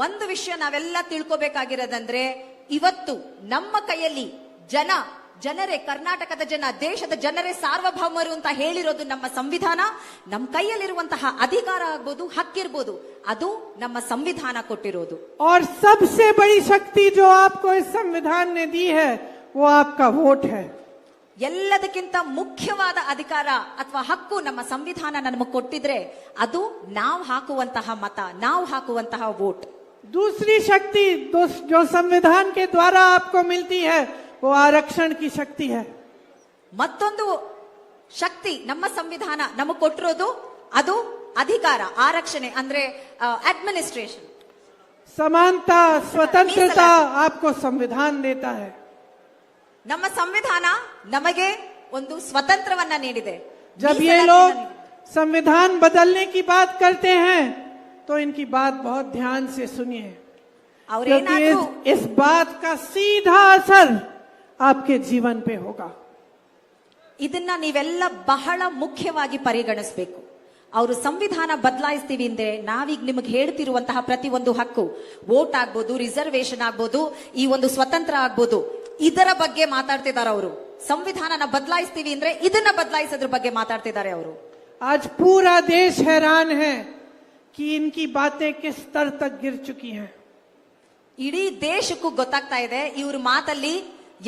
ಒಂದು ವಿಷಯ ನಾವೆಲ್ಲ ತಿಳ್ಕೋಬೇಕಾಗಿರೋದಂದ್ರೆ, ಇವತ್ತು ನಮ್ಮ ಕೈಯಲ್ಲಿ ಜನರೇ, ಕರ್ನಾಟಕದ ಜನ, ದೇಶದ ಜನರೇ ಸಾರ್ವಭೌಮರು ಅಂತ ಹೇಳಿರೋದು ನಮ್ಮ ಸಂವಿಧಾನ. ನಮ್ಮ ಕೈಯಲ್ಲಿರುವಂತಹ ಅಧಿಕಾರ ಆಗ್ಬೋದು, ಹಕ್ಕಿರ್ಬೋದು, ಅದು ನಮ್ಮ ಸಂವಿಧಾನ ಕೊಟ್ಟಿರೋದು. और सबसे बड़ी शक्ति जो आपको इस संविधान ने दी है वो आपका वोट है. ಎಲ್ಲದಕ್ಕಿಂತ ಮುಖ್ಯವಾದ ಅಧಿಕಾರ ಅಥವಾ ಹಕ್ಕು ನಮ್ಮ ಸಂವಿಧಾನ ನಮಗೆ ಕೊಟ್ಟಿದ್ರೆ ಅದು ನಾವು ಹಾಕುವಂತಹ ಮತ, ನಾವು ಹಾಕುವಂತಹ ವೋಟ್. दूसरी शक्ति जो संविधान के द्वारा आपको मिलती है वो आरक्षण की शक्ति है. ಮತ್ತೊಂದು ಶಕ್ತಿ ನಮ್ಮ ಸಂವಿಧಾನ ನಮಗೆ ಕೊಟ್ಟಿರೋದು ಅದು ಅಧಿಕಾರ, ಆರಕ್ಷಣೆ ಅಂದ್ರೆ ಅಡ್ಮಿನಿಸ್ಟ್ರೇಷನ್. समानता, स्वतंत्रता आपको संविधान देता है. ನಮ್ಮ ಸಂವಿಧಾನ ನಮಗೆ ಒಂದು ಸ್ವತಂತ್ರವನ್ನ ನೀಡಿದೆ. जब ये लोग संविधान बदलने की बात करते हैं तो इनकी बात बहुत ध्यान से सुनिए, क्योंकि इस बात का सीधा असर आपके जीवन पे होगा. ಇದನ್ನ ನೀವೆಲ್ಲ ಬಹಳ ಮುಖ್ಯವಾಗಿ ಪರಿಗಣಿಸಬೇಕು. ಅವರು ಸಂವಿಧಾನ ಬದಲಾಯಿಸ್ತೀವಿ ಅಂದ್ರೆ ನಾವೀಗ ನಿಮಗೆ ಹೇಳ್ತಿರುವಂತಹ ಪ್ರತಿ ಒಂದು ಹಕ್ಕು, ವೋಟ್ ಆಗ್ಬೋದು, ರಿಸರ್ವೇಶನ್ ಆಗ್ಬೋದು, ಈ ಒಂದು ಸ್ವತಂತ್ರ ಆಗ್ಬೋದು, ಇದರ ಬಗ್ಗೆ ಮಾತಾಡ್ತಿದ್ದಾರೆ ಅವರು. ಸಂವಿಧಾನನ ಬದಲಾಯಿಸ್ತೀವಿ ಅಂದ್ರೆ ಇದನ್ನ ಬದಲಾಯಿಸೋದ್ರ ಬಗ್ಗೆ ಮಾತಾಡ್ತಿದ್ದಾರೆ ಅವರು. आज पूरा देश हैरान है कि इनकी बातें किस स्तर तक गिर चुकी हैं. ಇಡೀ ದೇಶಕ್ಕೂ ಗೊತ್ತಾಗ್ತಾ ಇದೆ ಇವ್ರ ಮಾತಲ್ಲಿ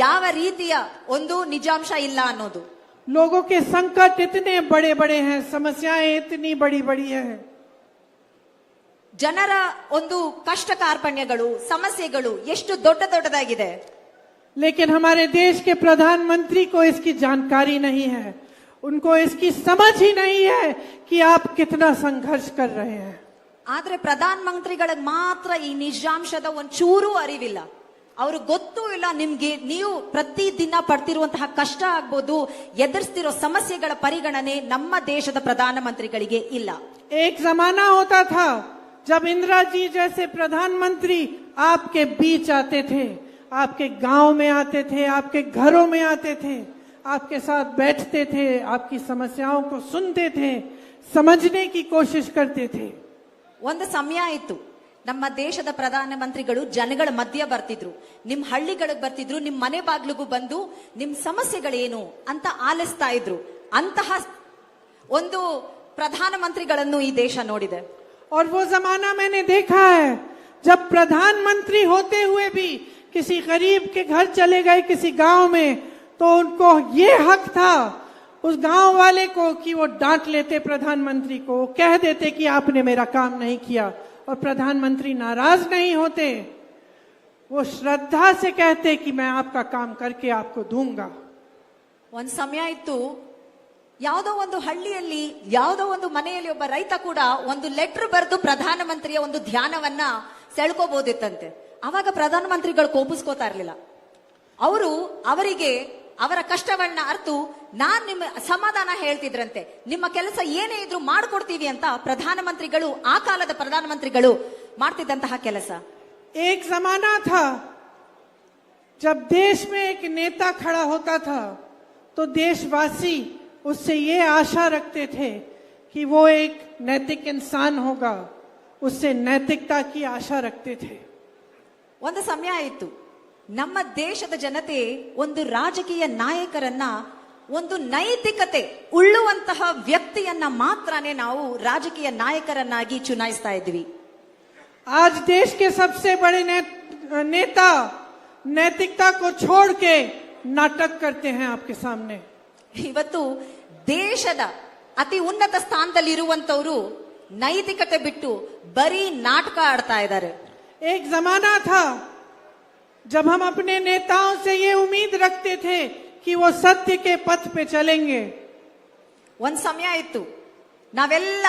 ಯಾವ ರೀತಿಯ ಒಂದು ನಿಜಾಂಶ ಇಲ್ಲ ಅನ್ನೋದು. लोगों के संकट इतने बड़े बड़े हैं, समस्याएं इतनी बड़ी बड़ी हैं. ಜನರ ಒಂದು ಕಷ್ಟ ಕಾರ್ಪಣ್ಯಗಳು, ಸಮಸ್ಯೆಗಳು ಎಷ್ಟು ದೊಡ್ಡ ದೊಡ್ಡದಾಗಿದೆ. लेकिन हमारे देश के प्रधानमंत्री को इसकी जानकारी नहीं है, उनको इसकी समझ ही नहीं है कि आप कितना संघर्ष कर रहे हैं. ಆದ್ರೆ ಪ್ರಧಾನ ಮಂತ್ರಿಗಳಿಗೆ ಮಾತ್ರ ಈ ನಿಜಾಂಶದ ಒಂಚೂರು ಅರಿವಿಲ್ಲ. ಅವ್ರಿಗೆ ಗೊತ್ತೂ ಇಲ್ಲ ನಿಮ್ಗೆ ನೀವು ಪ್ರತಿ ದಿನ ಪಡ್ತಿರುವಂತಹ ಕಷ್ಟ ಆಗ್ಬೋದು, ಎದುರಿಸ್ತಿರೋ ಸಮಸ್ಯೆಗಳ ಪರಿಗಣನೆ ನಮ್ಮ ದೇಶದ ಪ್ರಧಾನ ಮಂತ್ರಿಗಳಿಗೆ ಇಲ್ಲ. एक जमाना होता था जब इंदिरा जी जैसे प्रधानमंत्री आपके बीच आते थे, आपके गांव में आते थे, आपके घरों में आते थे, आपके साथ बैठते थे, आपकी समस्याओं को सुनते थे, समझने की कोशिश करते थे. ಒಂದು ಸಮಯ ಇತ್ತು, ನಮ್ಮ ದೇಶದ ಪ್ರಧಾನ ಮಂತ್ರಿಗಳು ಜನಗಳ ಮಧ್ಯ ಬರ್ತಿದ್ರು, ನಿಮ್ ಹಳ್ಳಿಗಳಿಗೆ ಬರ್ತಿದ್ರು, ನಿಮ್ ಮನೆ ಬಾಗ್ಲಿಗೂ ಬಂದು ನಿಮ್ ಸಮಸ್ಯೆಗಳೇನು ಅಂತ ಆಲಿಸ್ತಾ ಇದ್ರು. ಅಂತಹ ಒಂದು ಪ್ರಧಾನ ಮಂತ್ರಿಗಳನ್ನು ಈ ದೇಶ ನೋಡಿದೆ. और वो जमाना मैंने देखा है जब प्रधानमंत्री होते हुए भी किसी गरीब के घर चले गए किसी गांव में, तो उनको ये हक था उस गांव वाले को कि वो डांट लेते प्रधानमंत्री को, कह देते कि आपने मेरा काम नहीं किया, और प्रधानमंत्री नाराज नहीं होते, वो श्रद्धा से कहते कि मैं आपका काम करके आपको दूंगा. ಒಂದ್ ಸಮಯ ಇತ್ತು, ಯಾವುದೋ ಒಂದು ಹಳ್ಳಿಯಲ್ಲಿ ಯಾವುದೋ ಒಂದು ಮನೆಯಲ್ಲಿ ಒಬ್ಬ ರೈತ ಕೂಡ ಒಂದು ಲೆಟರ್ ಬರೆದು ಪ್ರಧಾನಮಂತ್ರಿಯ ಒಂದು ಧ್ಯಾನವನ್ನ ಸೆಳ್ಕೋಬಹುದಿತ್ತಂತೆ. ಅವಾಗ ಪ್ರಧಾನಮಂತ್ರಿಗಳು ಕೋಪಿಸ್ಕೋತಾ ಇರ್ಲಿಲ್ಲ. ಅವರು ಅವರಿಗೆ ಅವರ ಕಷ್ಟವನ್ನ ಅರ್ತು ನಾನ್ ನಿಮ್ಮ ಸಮಾಧಾನ ಹೇಳ್ತಿದ್ರಂತೆ, ನಿಮ್ಮ ಕೆಲಸ ಏನೇ ಇದ್ರು ಮಾಡ್ಕೊಡ್ತೀವಿ ಅಂತ ಪ್ರಧಾನಮಂತ್ರಿಗಳು, ಆ ಕಾಲದ ಪ್ರಧಾನಮಂತ್ರಿಗಳು ಮಾಡ್ತಿದ್ದಂತಹ ಕೆಲಸ. एक जमाना था जब देश में एक नेता खड़ा होता था तो देशवासी उससे ये आशा रखते थे कि वो एक नैतिक इंसान होगा, उससे नैतिकता की आशा रखते थे. ಒಂದು ಸಮಯ ಇತ್ತು, ನಮ್ಮ ದೇಶದ ಜನತೆ ಒಂದು ರಾಜಕೀಯ ನಾಯಕರನ್ನ, ಒಂದು ನೈತಿಕತೆ ಉಳ್ಳುವಂತಹ ವ್ಯಕ್ತಿಯನ್ನ ಮಾತ್ರನೇ ನಾವು ರಾಜಕೀಯ ನಾಯಕರನ್ನಾಗಿ ಚುನಾಯಿಸ್ತಾ ಇದ್ವಿ. आज देश के सबसे बड़े नेता नैतिकता को छोड़ के नाटक करते हैं आपके सामने. ಇವತ್ತು ದೇಶದ ಅತಿ ಉನ್ನತ ಸ್ಥಾನದಲ್ಲಿ ಇರುವಂತವರು ನೈತಿಕತೆ ಬಿಟ್ಟು ಬರೀ ನಾಟಕ ಆಡ್ತಾ ಇದ್ದಾರೆ. एक जमाना था जब हम अपने नेताओं से ये उम्मीद रखते थे कि वो सत्य के पथ पे चलेंगे. ಒಂದ್ ಸಮಯ ಇತ್ತು, ನಾವೆಲ್ಲ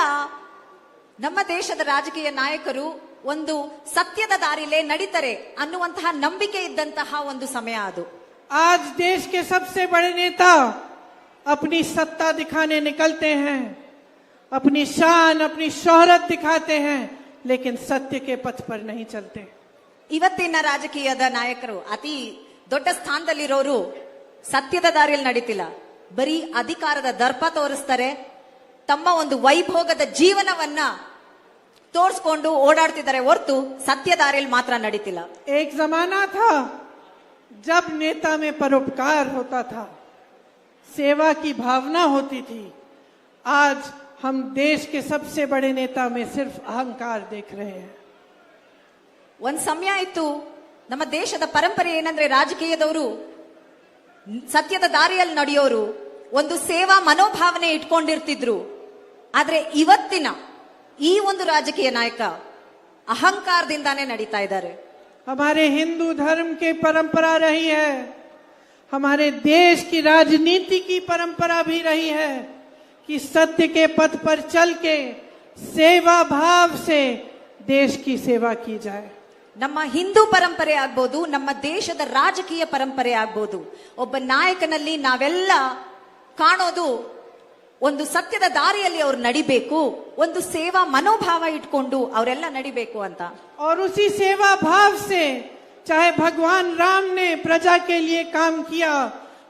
ನಮ್ಮ ದೇಶದ ರಾಜಕೀಯ ನಾಯಕರು ಒಂದು ಸತ್ಯದ ದಾರಿಲೇ ನಡೀತಾರೆ ಅನ್ನುವಂತಹ ನಂಬಿಕೆ ಇದ್ದಂತಹ ಒಂದು ಸಮಯ ಅದು. आज देश के सबसे बड़े नेता अपनी सत्ता दिखाने निकलते हैं, अपनी शान अपनी शोहरत दिखाते हैं, लेकिन सत्य के पथ पर नहीं चलते. ಇವತ್ತಿನ ರಾಜಕೀಯದ ನಾಯಕರು, ಅತಿ ದೊಡ್ಡ ಸ್ಥಾನದಲ್ಲಿರೋರು ಸತ್ಯದ ದಾರಿಯಲ್ಲಿ ನಡೀತಿಲ್ಲ, ಬರೀ ಅಧಿಕಾರದ ದರ್ಪ ತೋರಿಸ್ತಾರೆ, ತಮ್ಮ ಒಂದು ವೈಭೋಗದ ಜೀವನವನ್ನ ತೋರಿಸ್ಕೊಂಡು ಓಡಾಡ್ತಿದ್ದಾರೆ ಹೊರತು ಸತ್ಯ ದಾರಿಯಲ್ಲಿ ಮಾತ್ರ ನಡೀತಿಲ್ಲ. एक जमाना था जब नेता में परोपकार होता था, सेवा की भावना होती थी. आज हम देश के सबसे बड़े नेता में सिर्फ अहंकार देख रहे हैं. ಒಂದ್ ಸಮಯ ಇತ್ತು, ನಮ್ಮ ದೇಶದ ಪರಂಪರೆ ಏನಂದ್ರೆ ರಾಜಕೀಯದವರು, ಸತ್ಯದ ದಾರಿಯಲ್ಲಿ ನಡೆಯೋರು ಒಂದು ಸೇವಾ ಮನೋಭಾವನೆ ಇಟ್ಕೊಂಡಿರ್ತಿದ್ರು. ಆದ್ರೆ ಇವತ್ತಿನ ಈ ಒಂದು ರಾಜಕೀಯ ನಾಯಕ ಅಹಂಕಾರದಿಂದಾನೇ ನಡೀತಾ ಇದ್ದಾರೆ. हमारे हिंदू धर्म की परंपरा रही है, हमारे देश की राजनीति की परंपरा भी रही है कि सत्य के पथ पर चल के सेवा भाव से देश की सेवा की जाए. ನಮ್ಮ ಹಿಂದೂ ಪರಂಪರೆ ಆಗ್ಬೋದು, ನಮ್ಮ ದೇಶದ ರಾಜಕೀಯ ಪರಂಪರೆ ಆಗ್ಬೋದು, ಒಬ್ಬ ನಾಯಕನಲ್ಲಿ ನಾವೆಲ್ಲ ಕಾಣೋದು ಒಂದು ಸತ್ಯದ ದಾರಿಯಲ್ಲಿ ಅವ್ರು ನಡಿಬೇಕು, ಒಂದು ಸೇವಾ ಮನೋಭಾವ ಇಟ್ಕೊಂಡು ಅವರೆಲ್ಲ ನಡಿಬೇಕು ಅಂತ. और उसी सेवा भाव से चाहे भगवान राम ने प्रजा के लिए काम किया,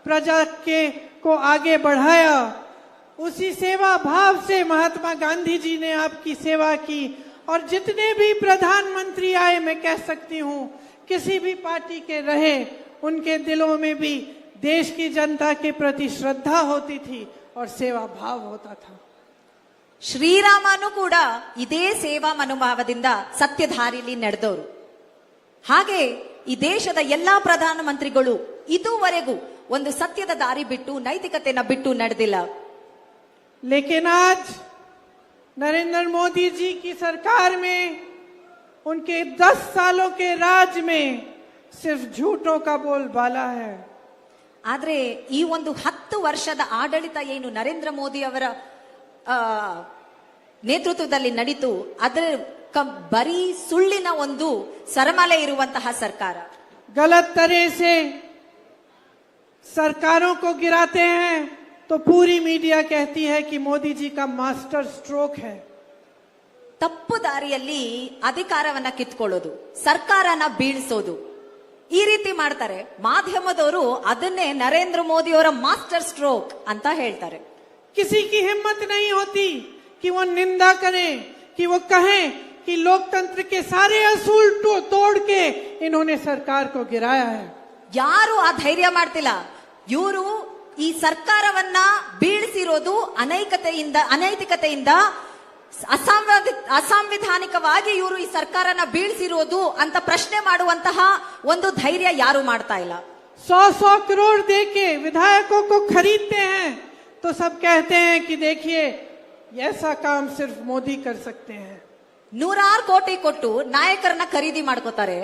प्रजा के को आगे बढ़ाया, उसी सेवा भाव से महात्मा गांधी जी ने आपकी सेवा की. और जितने भी प्रधानमंत्री आए, मैं कह सकती हूँ किसी भी पार्टी के रहे, उनके दिलों में भी देश की जनता के प्रति श्रद्धा होती थी और सेवा भाव होता था. ಶ್ರೀರಾಮನು ಕೂಡ ಇದೇ ಸೇವಾ ಮನೋಭಾವದಿಂದ ಸತ್ಯಧಾರಿಲಿ ನಡೆದವರು. ಹಾಗೆ ಈ ದೇಶದ ಎಲ್ಲಾ ಪ್ರಧಾನಮಂತ್ರಿಗಳು ಇದುವರೆಗೂ ಒಂದು ಸತ್ಯದ ದಾರಿ ಬಿಟ್ಟು, ನೈತಿಕತೆನ ಬಿಟ್ಟು ನಡೆದಿಲ್ಲ. लेकिन आज नरेंद्र मोदी जी की सरकार में, उनके 10 सालों के राज में सिर्फ झूठों का बोलबाला है. ಆದ್ರೆ ಈ ಒಂದು 10 ವರ್ಷದ ಆಡಳಿತ ಏನು ನರೇಂದ್ರ ಮೋದಿ ಅವರ ನೇತೃತ್ವದಲ್ಲಿ ನಡೀತು, ಅದರ ಬರೀ ಸುಳ್ಳಿನ ಒಂದು ಸರಮಾಲೆ ಇರುವಂತಹ ಸರ್ಕಾರ. गलत तरह से सरकारों को गिराते हैं तो पूरी मीडिया कहती है कि मोदी जी का मास्टर स्ट्रोक है. ತಪ್ಪು ದಾರಿಯಲ್ಲಿ ಅಧಿಕಾರವನ್ನ ಕಿತ್ಕೊಳ್ಳೋದು, ಸರ್ಕಾರನ ಬೀಳಿಸೋದು, ಈ ರೀತಿ ಮಾಡ್ತಾರೆ. ಮಾಧ್ಯಮದವರು ಅದನ್ನೇ ನರೇಂದ್ರ ಮೋದಿ ಅವರ ಮಾಸ್ಟರ್ ಸ್ಟ್ರೋಕ್ ಅಂತ ಹೇಳ್ತಾರೆ. किसी की हिम्मत नहीं होती कि वो निंदा करें, कि वो कहें कि लोकतंत्र के सारे असूल तोड़ के इन्होंने सरकार को गिराया है. ಯಾರು ಆ ಧೈರ್ಯ ಮಾಡ್ತಿಲ್ಲ. ಇವರು ಈ ಸರ್ಕಾರವನ್ನ ಬೀಳಿಸಿರೋದು ಅನೈತಿಕತೆಯಿಂದ, ಅಸಾಂವಿಧಾನಿಕವಾಗಿ ಇವರು ಈ ಸರ್ಕಾರನ ಬೀಳಿಸಿರೋದು ಅಂತ ಪ್ರಶ್ನೆ ಮಾಡುವಂತಹ ಒಂದು ಧೈರ್ಯ ಯಾರು ಮಾಡ್ತಾ ಇಲ್ಲ. 100 करोड़ देके विधायकों को खरीदते हैं तो सब कहते हैं कि देखिए ऐसा काम सिर्फ मोदी कर सकते हैं. 100 ಕೋಟಿ ಕೊಟ್ಟು ನಾಯಕರನ್ನ ಖರೀದಿ ಮಾಡ್ಕೋತಾರೆ.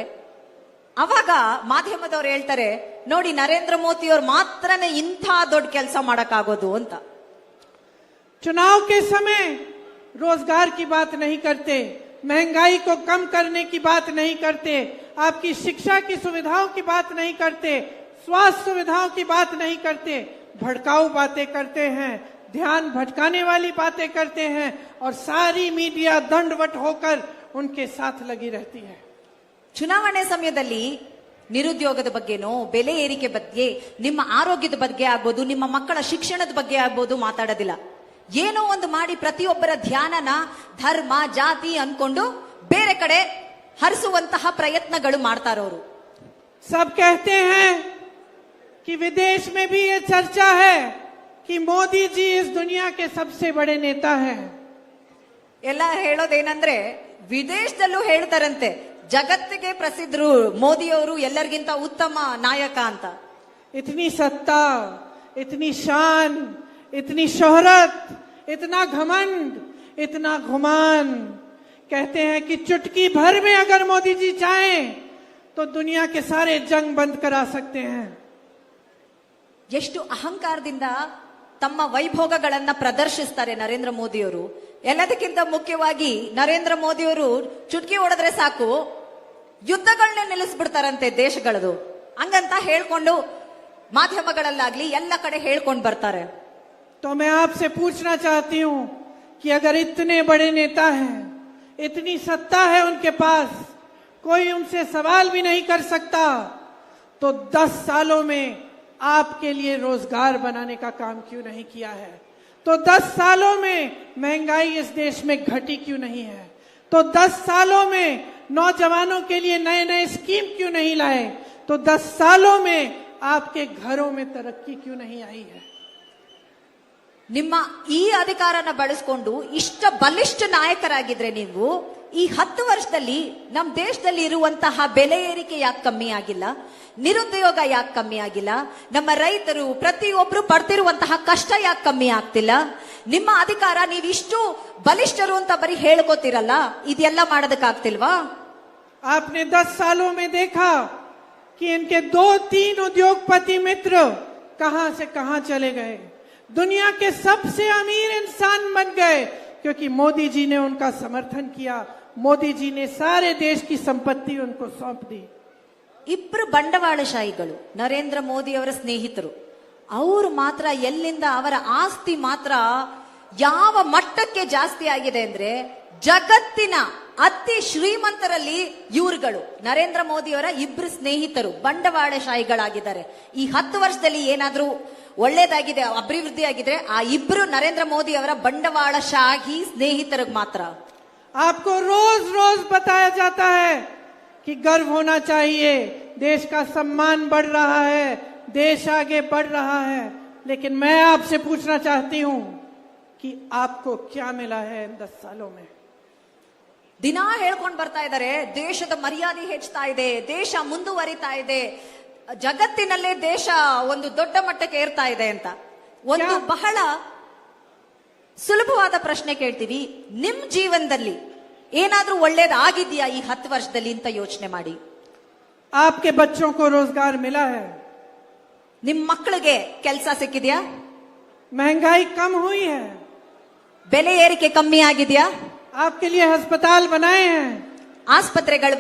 ಅವಾಗ ಮಾಧ್ಯಮದವ್ರು ಹೇಳ್ತಾರೆ, ನೋಡಿ ನರೇಂದ್ರ ಮೋದಿ ಅವ್ರು ಮಾತ್ರನೇ ಇಂಥ ದೊಡ್ಡ ಕೆಲಸ ಮಾಡಕ್ಕಾಗೋದು ಅಂತ. चुनाव के समय रोजगार की बात नहीं करते, महंगाई को कम करने की बात नहीं करते, आपकी शिक्षा की सुविधाओं की बात नहीं करते, स्वास्थ्य सुविधाओं की बात नहीं करते, भड़काऊ बातें करते हैं, ध्यान भटकाने वाली बातें करते हैं और सारी मीडिया दंडवत होकर उनके साथ लगी रहती है. ಚುನಾವಣೆ ಸಮಯದಲ್ಲಿ ನಿರುದ್ಯೋಗದ ಬಗ್ಗೆನೋ, ಬೆಲೆ ಏರಿಕೆ ಬಗ್ಗೆ, ನಿಮ್ಮ ಆರೋಗ್ಯದ ಬಗ್ಗೆ ಆಗ್ಬೋದು, ನಿಮ್ಮ ಮಕ್ಕಳ ಶಿಕ್ಷಣದ ಬಗ್ಗೆ ಆಗ್ಬೋದು ಮಾತಾಡೋದಿಲ್ಲ. ಏನೋ ಒಂದು ಮಾಡಿ ಪ್ರತಿಯೊಬ್ಬರ ಧ್ಯಾನನ ಧರ್ಮ ಜಾತಿ ಅನ್ಕೊಂಡು ಬೇರೆ ಕಡೆ ಹರಿಸುವಂತಹ ಪ್ರಯತ್ನಗಳು ಮಾಡ್ತಾರವರು. सब कहते हैं कि विदेश में भी ये चर्चा है कि मोदी जी इस दुनिया के सबसे बड़े नेता हैं. ಎಲ್ಲ ಹೇಳೋದೇನಂದ್ರೆ ವಿದೇಶದಲ್ಲೂ ಹೇಳ್ತಾರಂತೆ, ಜಗತ್ತಿಗೆ ಪ್ರಸಿದ್ಧರು ಮೋದಿ ಅವರು ಎಲ್ಲರಿಗಿಂತ ಉತ್ತಮ ನಾಯಕ ಅಂತ. इतनी सत्ता, इतनी शान, इतनी शोहरत, इतना घमंड, इतना घुमान. कहते हैं कि चुटकी भर में अगर मोदी जी चाहें तो दुनिया के सारे जंग बंद करा सकते हैं. ಎಷ್ಟು ಅಹಂಕಾರದಿಂದ ತಮ್ಮ ವೈಭೋಗಗಳನ್ನ ಪ್ರದರ್ಶಿಸ್ತಾರೆ ನರೇಂದ್ರ ಮೋದಿಯವರು. ಎಲ್ಲದಕ್ಕಿಂತ ಮುಖ್ಯವಾಗಿ ನರೇಂದ್ರ ಮೋದಿಯವರು ಚುಟ್ಕಿ ಹೊಡೆದ್ರೆ ಸಾಕು ಯುದ್ಧಗಳನ್ನ ನಿಲ್ಲಿಸ್ಬಿಡ್ತಾರಂತೆ ದೇಶಗಳದು. ಹಂಗಂತ ಹೇಳ್ಕೊಂಡು ಮಾಧ್ಯಮಗಳಲ್ಲಾಗ್ಲಿ ಎಲ್ಲ ಕಡೆ ಹೇಳ್ಕೊಂಡು ಬರ್ತಾರೆ. तो मैं आपसे पूछना चाहती हूं कि अगर इतने बड़े नेता हैं, इतनी सत्ता है उनके पास, कोई उनसे सवाल भी नहीं कर सकता, तो 10 सालों में आपके लिए रोजगार बनाने का काम क्यों नहीं किया है? तो 10 सालों में महंगाई इस देश में घटी क्यों नहीं है? तो 10 सालों में नौजवानों के लिए नए नए स्कीम क्यों नहीं लाए? तो 10 सालों में आपके घरों में तरक्की क्यों नहीं आई है? ನಿಮ್ಮ ಈ ಅಧಿಕಾರನ ಬಳಸ್ಕೊಂಡು ಇಷ್ಟ ಬಲಿಷ್ಠ ನಾಯಕರಾಗಿದ್ರೆ ನೀವು ಈ 10 ವರ್ಷದಲ್ಲಿ ನಮ್ಮ ದೇಶದಲ್ಲಿ ಇರುವಂತಹ ಬೆಲೆ ಏರಿಕೆ ಯಾಕೆ ಕಮ್ಮಿ ಆಗಿಲ್ಲ? ನಿರುದ್ಯೋಗ ಯಾಕೆ ಕಮ್ಮಿ ಆಗಿಲ್ಲ? ನಮ್ಮ ರೈತರು ಪ್ರತಿಯೊಬ್ರು ಪಡ್ತಿರುವಂತಹ ಕಷ್ಟ ಯಾಕೆ ಕಮ್ಮಿ ಆಗ್ತಿಲ್ಲ? ನಿಮ್ಮ ಅಧಿಕಾರ ನೀವಿಷ್ಟು ಬಲಿಷ್ಠರು ಅಂತ ಬರೀ ಹೇಳ್ಕೋತಿರಲ್ಲ, ಇದೆಲ್ಲ ಮಾಡೋದಕ್ಕಾಗ್ತಿಲ್ವಾ? आपने 10 सालों में देखा कि इनके 2-3 उद्योगपति मित्र कहां से कहां चले गए, दुनिया के सबसे अमीर इंसान बन गए, क्योंकि मोदी जी ने उनका समर्थन किया, मोदी जी ने सारे देश की संपत्ति उनको सौंप दी। ಇಬ್ರು ಬಂಡವಾಳಶಾಹಿಗಳು ನರೇಂದ್ರ ಮೋದಿ ಅವರ ಸ್ನೇಹಿತರು. ಅವರು ಮಾತ್ರ ಎಲ್ಲಿಂದ ಅವರ ಆಸ್ತಿ ಮಾತ್ರ ಯಾವ ಮಟ್ಟಕ್ಕೆ ಜಾಸ್ತಿ ಆಗಿದೆ ಅಂದ್ರೆ ಜಗತ್ತಿನ ಅತಿ ಶ್ರೀಮಂತರಲ್ಲಿ ಇವರುಗಳು ನರೇಂದ್ರ ಮೋದಿ ಅವರ ಇಬ್ರು ಸ್ನೇಹಿತರು ಬಂಡವಾಳಶಾಹಿಗಳಾಗಿದ್ದಾರೆ. ಈ 10 ವರ್ಷದಲ್ಲಿ ಏನಾದ್ರೂ ಒಳ್ಳೇದಾಗಿದೆ, ಅಭಿವೃದ್ಧಿ ಆಗಿದ್ರೆ ಆ ಇಬ್ರು ನರೇಂದ್ರ ಮೋದಿ ಅವರ ಬಂಡವಾಳಶಾಹಿ ಸ್ನೇಹಿತರಿಗೆ ಮಾತ್ರ. आपको रोज रोज बताया जाता है कि गर्व होना चाहिए, देश का सम्मान बढ़ रहा है, देश आगे बढ़ रहा है, लेकिन मैं आपसे पूछना चाहती हूं कि आपको क्या मिला है इन 10 सालों में? ದಿನಾ ಹೇಳ್ಕೊಂಡು ಬರ್ತಾ ಇದ್ದಾರೆ ದೇಶದ ಮರ್ಯಾದೆ ಹೆಚ್ಚುತ್ತಾ ಇದೆ, ದೇಶ ಮುಂದುವರಿತಾ ಇದೆ, ಜಗತ್ತಿನಲ್ಲೇ ದೇಶ ಒಂದು ದೊಡ್ಡ ಮಟ್ಟಕ್ಕೆ ಏರ್ತಾ ಇದೆ ಅಂತ. ಒಂದು ಬಹಳ ಸುಲಭವಾದ ಪ್ರಶ್ನೆ ಕೇಳ್ತೀವಿ, ನಿಮ್ ಜೀವನದಲ್ಲಿ ಏನಾದ್ರೂ ಒಳ್ಳೇದಾಗಿದ್ಯಾ ಈ 10 ವರ್ಷದಲ್ಲಿ ಅಂತ ಯೋಚನೆ ಮಾಡಿ. आपके बच्चों को रोजगार मिला है? ನಿಮ್ ಮಕ್ಕಳಿಗೆ ಕೆಲಸ ಸಿಕ್ಕಿದ್ಯಾ? महंगाई कम हुई है? ಬೆಲೆ ಏರಿಕೆ ಕಮ್ಮಿ ಆಗಿದ್ಯಾ? आपके लिए अस्पताल बनाए हैं? ಆಸ್ಪತ್ರೆಗಳು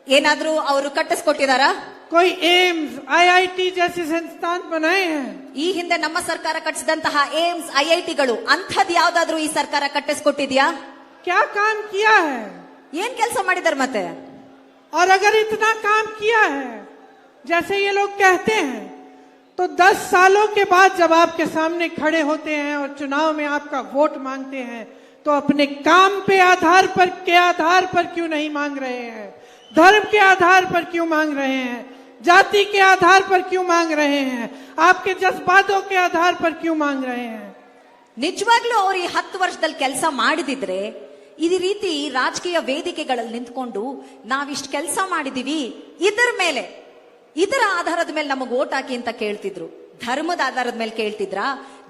ಏನಾದ್ರೂ ಅವರು ಕಟ್ಟಿಸ್ಕೊಟ್ಟಿದಾರಾ? कोई एम्स IIT जैसे संस्थान बनाए हैं? ಈ ಹಿಂದೆ ನಮ್ಮ ಸರ್ಕಾರ ಕಟ್ಟಿಸಿದಂತಹ ಏಮ್ಸ್ IITಗಳು ಅಂಥದ್ ಯಾವ್ದಾದ್ರೂ ಈ ಸರ್ಕಾರ ಕಟ್ಟಿಸ್ಕೊಟ್ಟಿದ್ಯಾ? क्या काम किया है? ಏನ್ ಕೆಲಸ ಮಾಡಿದಾರೆ ಮತ್ತೆ? और अगर इतना काम किया है जैसे ये लोग कहते हैं, तो 10 सालों के बाद जब आपके सामने खड़े होते हैं और चुनाव में आपका वोट मांगते हैं, तो अपने काम के आधार पर क्यों नहीं मांग रहे हैं? धर्म के आधार पर क्यों मांग रहे हैं? जाति के आधार पर क्यों मांग रहे हैं? आपके जज्बातों के आधार पर क्यों मांग रहे हैं? ನಿಜವಾಗ್ಲೂ ಅವ್ರು ಈ 10 ವರ್ಷದಲ್ಲಿ ಕೆಲಸ ಮಾಡಿದಿದ್ರೆ ಈ ರೀತಿ ರಾಜಕೀಯ ವೇದಿಕೆಗಳಲ್ಲಿ ನಿಂತ್ಕೊಂಡು ನಾವಿಷ್ಟು ಕೆಲಸ ಮಾಡಿದೀವಿ, ಇದರ ಆಧಾರದ ಮೇಲೆ ನಮಗ್ ವೋಟ್ ಹಾಕಿ ಅಂತ ಕೇಳ್ತಿದ್ರು. ಧರ್ಮದ ಆಧಾರದ ಮೇಲೆ ಕೇಳ್ತಿದ್ರಾ?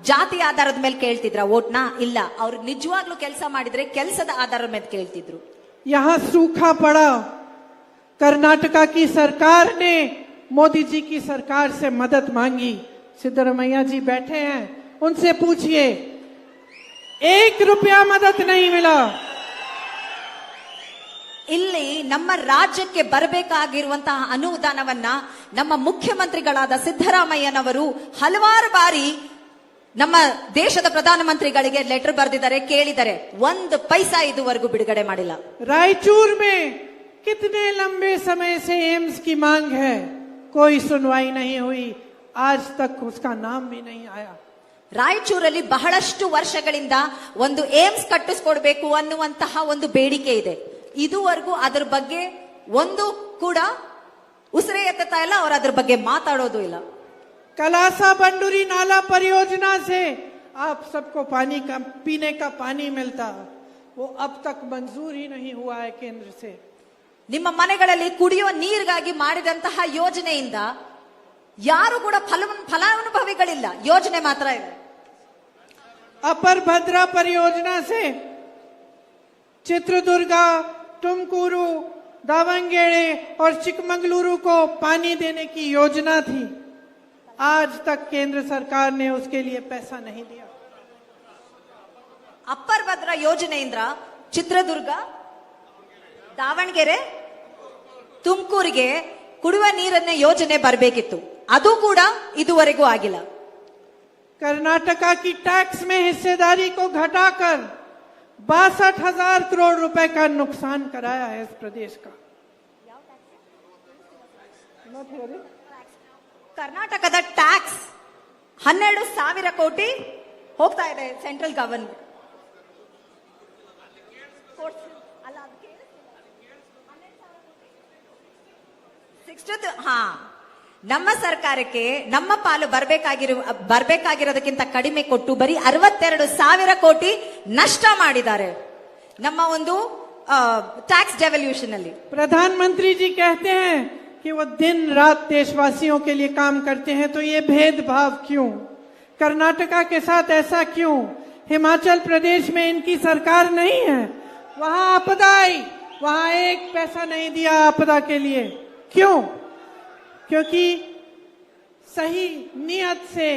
ಜಾತಿ ಆಧಾರದ ಮೇಲೆ ಕೇಳ್ತಿದ್ರ ವೋಟ್ನ? ಇಲ್ಲ, ಅವ್ರು ನಿಜವಾಗ್ಲೂ ಕೆಲಸ ಮಾಡಿದ್ರೆ ಕೆಲಸದ ಆಧಾರದ ಮೇಲೆ ಕೇಳ್ತಿದ್ರು. यहाँ सूखा पड़ा, कर्नाटका की सरकार ने मोदी जी की सरकार से मदद मांगी। सिद्धरामैया जी बैठे हैं, उनसे पूछिए, 1 रुपया मदद नहीं मिला। ಇಲ್ಲಿ ನಮ್ಮ ರಾಜ್ಯಕ್ಕೆ ಬರಬೇಕಾಗಿರುವಂತಹ ಅನುದಾನವನ್ನ ನಮ್ಮ ಮುಖ್ಯಮಂತ್ರಿಗಳಾದ ಸಿದ್ದರಾಮಯ್ಯನವರು ಹಲವಾರು ಬಾರಿ ನಮ್ಮ ದೇಶದ ಪ್ರಧಾನಮಂತ್ರಿಗಳಿಗೆ ಲೆಟರ್ ಬರೆದಿದ್ದಾರೆ, ಕೇಳಿದ್ದಾರೆ. 1 ಪೈಸಾ ಇದುವರೆಗೂ ಬಿಡುಗಡೆ ಮಾಡಿಲ್ಲ. रायचूर में कितने लंबे समय से एम्स की मांग है, कोई सुनवाई नहीं हुई, आज तक उसका नाम भी नहीं आया। ರಾಯಚೂರಲ್ಲಿ ಬಹಳಷ್ಟು ವರ್ಷಗಳಿಂದ ಒಂದು ಏಮ್ಸ್ ಕಟ್ಟಿಸ್ಕೊಡ್ಬೇಕು ಅನ್ನುವಂತಹ ಒಂದು ಬೇಡಿಕೆ ಇದೆ. ಇದುವರೆಗೂ ಅದರ ಬಗ್ಗೆ ಒಂದು ಕೂಡ ಉಸಿರೇ ಎತ್ತುತ್ತಾ ಇಲ್ಲ, ಅವರು ಅದ್ರ ಬಗ್ಗೆ ಮಾತಾಡೋದು ಇಲ್ಲ. कलासा बंडूरी नाला परियोजना से आप सबको पानी का पीने का पानी मिलता, वो अब तक मंजूर ही नहीं हुआ है केंद्र से। ನಿಮ್ಮ ಮನೆಗಳಲ್ಲಿ ಕುಡಿಯುವ ನೀರಿಗಾಗಿ ಮಾಡಿದಂತಹ ಯೋಜನೆಯಿಂದ ಯಾರು ಕೂಡ ಫಲಾನುಭವಿಗಳಿಲ್ಲ, ಯೋಜನೆ ಮಾತ್ರ ಇದೆ. अपर भद्रा परियोजना से चित्रदुर्गा, तुमकुरू, दावणगेरे और चिकमंगलुरु को पानी देने की योजना थी, आज तक केंद्र सरकार ने उसके लिए पैसा नहीं दिया। ಅಪ್ಪರ್ ಭದ್ರಾ ಯೋಜನೆಯಿಂದ ಚಿತ್ರದುರ್ಗ, ದಾವಣಗೆರೆ, ತುಮಕೂರಿಗೆ ಕುಡಿಯುವ ನೀರನ್ನ ಯೋಜನೆ ಬರಬೇಕಿತ್ತು, ಅದು ಕೂಡ ಇದುವರೆಗೂ ಆಗಿಲ್ಲ. कर्नाटका की टैक्स में हिस्सेदारी को घटाकर 62,000 करोड़ रुपए का नुकसान कराया है इस प्रदेश का। ಕರ್ನಾಟಕದ ಟ್ಯಾಕ್ಸ್ 12,000 ಕೋಟಿ ಹೋಗ್ತಾ ಇದೆ ಸೆಂಟ್ರಲ್ ಗವರ್ಮೆಂಟ್. ನಮ್ಮ ಸರ್ಕಾರಕ್ಕೆ ನಮ್ಮ ಪಾಲು ಬರ್ಬೇಕಾಗಿರೋದಕ್ಕಿಂತ ಕಡಿಮೆ ಕೊಟ್ಟು ಬರೀ 62,000 ಕೋಟಿ ನಷ್ಟ ಮಾಡಿದ್ದಾರೆ ನಮ್ಮ ಒಂದು ಟ್ಯಾಕ್ಸ್ ಡೆವಲ್ಯೂಷನ್ ಅಲ್ಲಿ. प्रधानमंत्री जी कहते हैं कि वो दिन रात देशवासियों के लिए काम करते हैं, तो ये भेदभाव क्यों? कर्नाटका के साथ ऐसा क्यों? हिमाचल प्रदेश में इनकी सरकार नहीं है, वहां आपदा आई, वहां 1 पैसा नहीं दिया आपदा के लिए, क्यों? क्योंकि सही नियत से,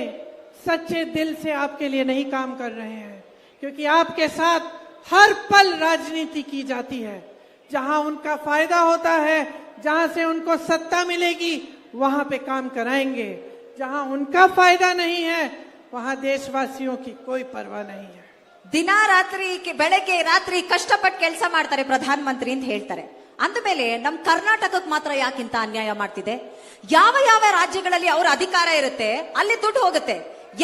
सच्चे दिल से आपके लिए नहीं काम कर रहे हैं, क्योंकि आपके साथ हर पल राजनीति की जाती है। जहां उनका फायदा होता है, जहां से उनको सत्ता मिलेगी, वहां पे काम कराएंगे। जहां उनका फायदा नहीं है, वहां देशवासियों की कोई परवाह नहीं है। ದಿನ ರಾತ್ರಿ ಬೆಳಗ್ಗೆ ರಾತ್ರಿ ಕಷ್ಟಪಟ್ಟು ಕೆಲಸ ಮಾಡ್ತಾರೆ ಪ್ರಧಾನ ಮಂತ್ರಿ ಅಂತ ಹೇಳ್ತಾರೆ. ಅಂದಮೇಲೆ ನಮ್ ಕರ್ನಾಟಕಕ್ಕೆ ಮಾತ್ರ ಯಾಕಿಂತ ಅನ್ಯಾಯ ಮಾಡ್ತಿದೆ? ಯಾವ ಯಾವ ರಾಜ್ಯಗಳಲ್ಲಿ ಅವ್ರ ಅಧಿಕಾರ ಇರುತ್ತೆ ಅಲ್ಲಿ ದುಡ್ಡು ಹೋಗುತ್ತೆ,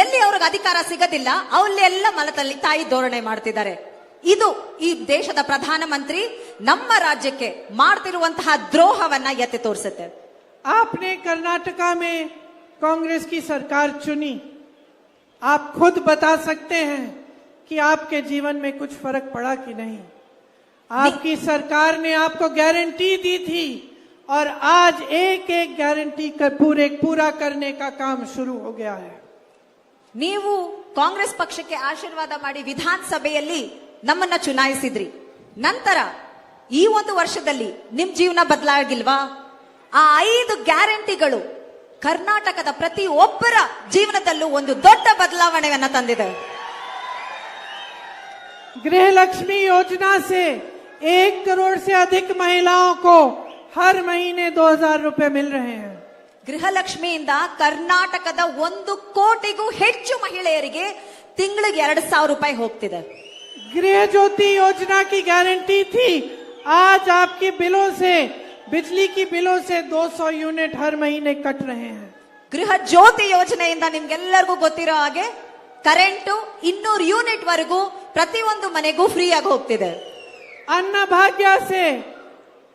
ಎಲ್ಲಿ ಅವ್ರಿಗೆ ಅಧಿಕಾರ ಸಿಗೋದಿಲ್ಲ ಅಲ್ಲೆಲ್ಲ ಮಲದಲ್ಲಿ ತಾಯಿ ಧೋರಣೆ ಮಾಡ್ತಿದ್ದಾರೆ. ಇದು ಈ ದೇಶದ ಪ್ರಧಾನ ಮಂತ್ರಿ ನಮ್ಮ ರಾಜ್ಯಕ್ಕೆ ಮಾಡ್ತಿರುವಂತಹ ದ್ರೋಹವನ್ನ ಎತ್ತಿ ತೋರಿಸುತ್ತೆ. आपने कर्नाटका में कांग्रेस की सरकार चुनी, आप खुद बता सकते हैं कि आपके जीवन में कुछ फर्क पड़ा कि नहीं? आपकी सरकार ने आपको गारंटी दी थी और आज एक एक गारंटी का पूरा करने का काम शुरू हो गया है. ನೀವು ಕಾಂಗ್ರೆಸ್ ಪಕ್ಷಕ್ಕೆ ಆಶೀರ್ವಾದ ಮಾಡಿ ವಿಧಾನಸಭೆಯಲ್ಲಿ ನಮ್ಮನ್ನ ಚುನಾಯಿಸಿದ್ರಿ. ನಂತರ ಈ ಒಂದು ವರ್ಷದಲ್ಲಿ ನಿಮ್ ಜೀವನ ಬದಲಾಗಿಲ್ವಾ? ಆ 5 ಗ್ಯಾರಂಟಿಗಳು ಕರ್ನಾಟಕದ ಪ್ರತಿ ಒಬ್ಬರ ಜೀವನದಲ್ಲೂ ಒಂದು ದೊಡ್ಡ ಬದಲಾವಣೆಯನ್ನ ತಂದಿದೆ. गृह लक्ष्मी योजना से 1 करोड़ से अधिक महिलाओं को हर महीने 2000 रुपए मिल रहे हैं. ಗೃಹಲಕ್ಷ್ಮಿಯಿಂದ ಕರ್ನಾಟಕದ 1 ಕೋಟಿಗೂ ಹೆಚ್ಚು ಮಹಿಳೆಯರಿಗೆ ತಿಂಗಳಿಗೆ 2000 ರೂಪಾಯಿ ಹೋಗ್ತಿದೆ. गृह ज्योति योजना की गारंटी थी, आज आपकी बिलों से, बिजली की बिलों से 200 यूनिट हर महीने कट रहे हैं. ಗೃಹ ಜ್ಯೋತಿ ಯೋಜನೆಯಿಂದ ನಿಮ್ಗೆಲ್ಲರಿಗೂ ಗೊತ್ತಿರೋ ಹಾಗೆ ಕರೆಂಟು 200 ಯೂನಿಟ್ ವರೆಗೂ ಪ್ರತಿಯೊಂದು ಮನೆಗೂ ಫ್ರೀ ಆಗಿ ಹೋಗ್ತಿದೆ. अन्न भाग्य से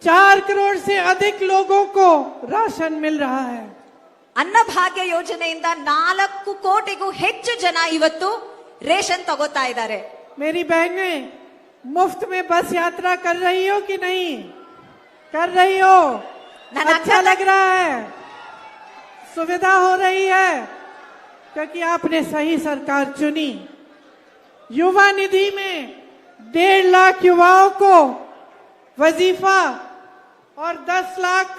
4 करोड़ से अधिक लोगों को राशन मिल रहा है. ಅನ್ನಭಾಗ್ಯ ಯೋಜನೆಯಿಂದ 4 ಕೋಟಿಗೂ ಹೆಚ್ಚು ಜನ ಇವತ್ತು ರೇಷನ್ ತಗೋತಾ ಇದ್ದಾರೆ. मेरी बहनें मुफ्त में बस यात्रा कर रही हो कि नहीं? कर रही हो? अच्छा लग रहा है? सुविधा हो रही है? क्योंकि आपने सही सरकार चुनी. युवा निधि में 1.5 लाख युवाओं को वजीफा और 10 लाख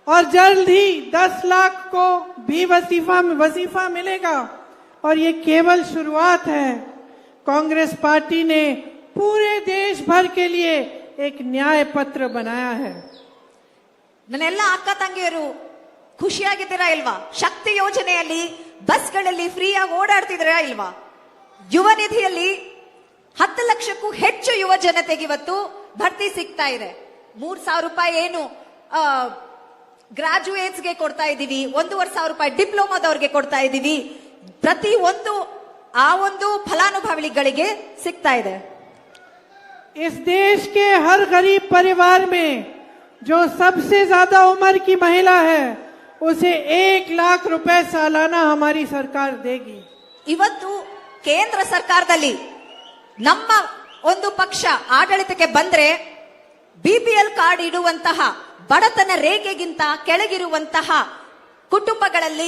और जल्द ही 10 लाख को भी वजीफा मिलेगा. और ये केवल शुरुआत है. कांग्रेस पार्टी ने पूरे देश भर के लिए एक न्याय पत्र बनाया है. ನನ್ನೆಲ್ಲ ಅಕ್ಕ ತಂಗಿಯರು ಖುಷಿಯಾಗಿದ್ದೀರಾ ಇಲ್ವಾ? ಶಕ್ತಿ ಯೋಜನೆಯಲ್ಲಿ ಬಸ್ಗಳಲ್ಲಿ ಫ್ರೀ ಆಗಿ ಓಡಾಡ್ತಿದ್ದೀರಾ ಇಲ್ವಾ? ಯುವ ನಿಧಿಯಲ್ಲಿ 10 ಲಕ್ಷಕ್ಕೂ ಹೆಚ್ಚು ಯುವ ಜನತೆಗೆ ಇವತ್ತು ಭರ್ತಿ ಸಿಗ್ತಾ ಇದೆ. 3000 ರೂಪಾಯಿ ಏನು ಗ್ರಾಜುಯೇಟ್ಸ್ಗೆ ಕೊಡ್ತಾ ಇದೀವಿ, 1500 ರೂಪಾಯಿ ಡಿಪ್ಲೊಮಾದವ್ರಿಗೆ ಕೊಡ್ತಾ ಇದೀವಿ. ಪ್ರತಿ ಆ ಒಂದು ಫಲಾನುಭವಿಗಳಿಗೆ ಸಿಗ್ತಾ ಇದೆ. इस देश के हर गरीब परिवार में जो सबसे ज्यादा उम्र की महिला है, उसे 1 लाख रुपए सालाना हमारी सरकार देगी. ಇವತ್ತು ಕೇಂದ್ರ ಸರ್ಕಾರದಲ್ಲಿ ನಮ್ಮ ಒಂದು ಪಕ್ಷ ಆಡಳಿತಕ್ಕೆ ಬಂದ್ರೆ ಬಿಪಿಎಲ್ ಕಾರ್ಡ್ ಇಡುವಂತಹ ಬಡತನ ರೇಖೆಗಿಂತ ಕೆಳಗಿರುವಂತಹ ಕುಟುಂಬಗಳಲ್ಲಿ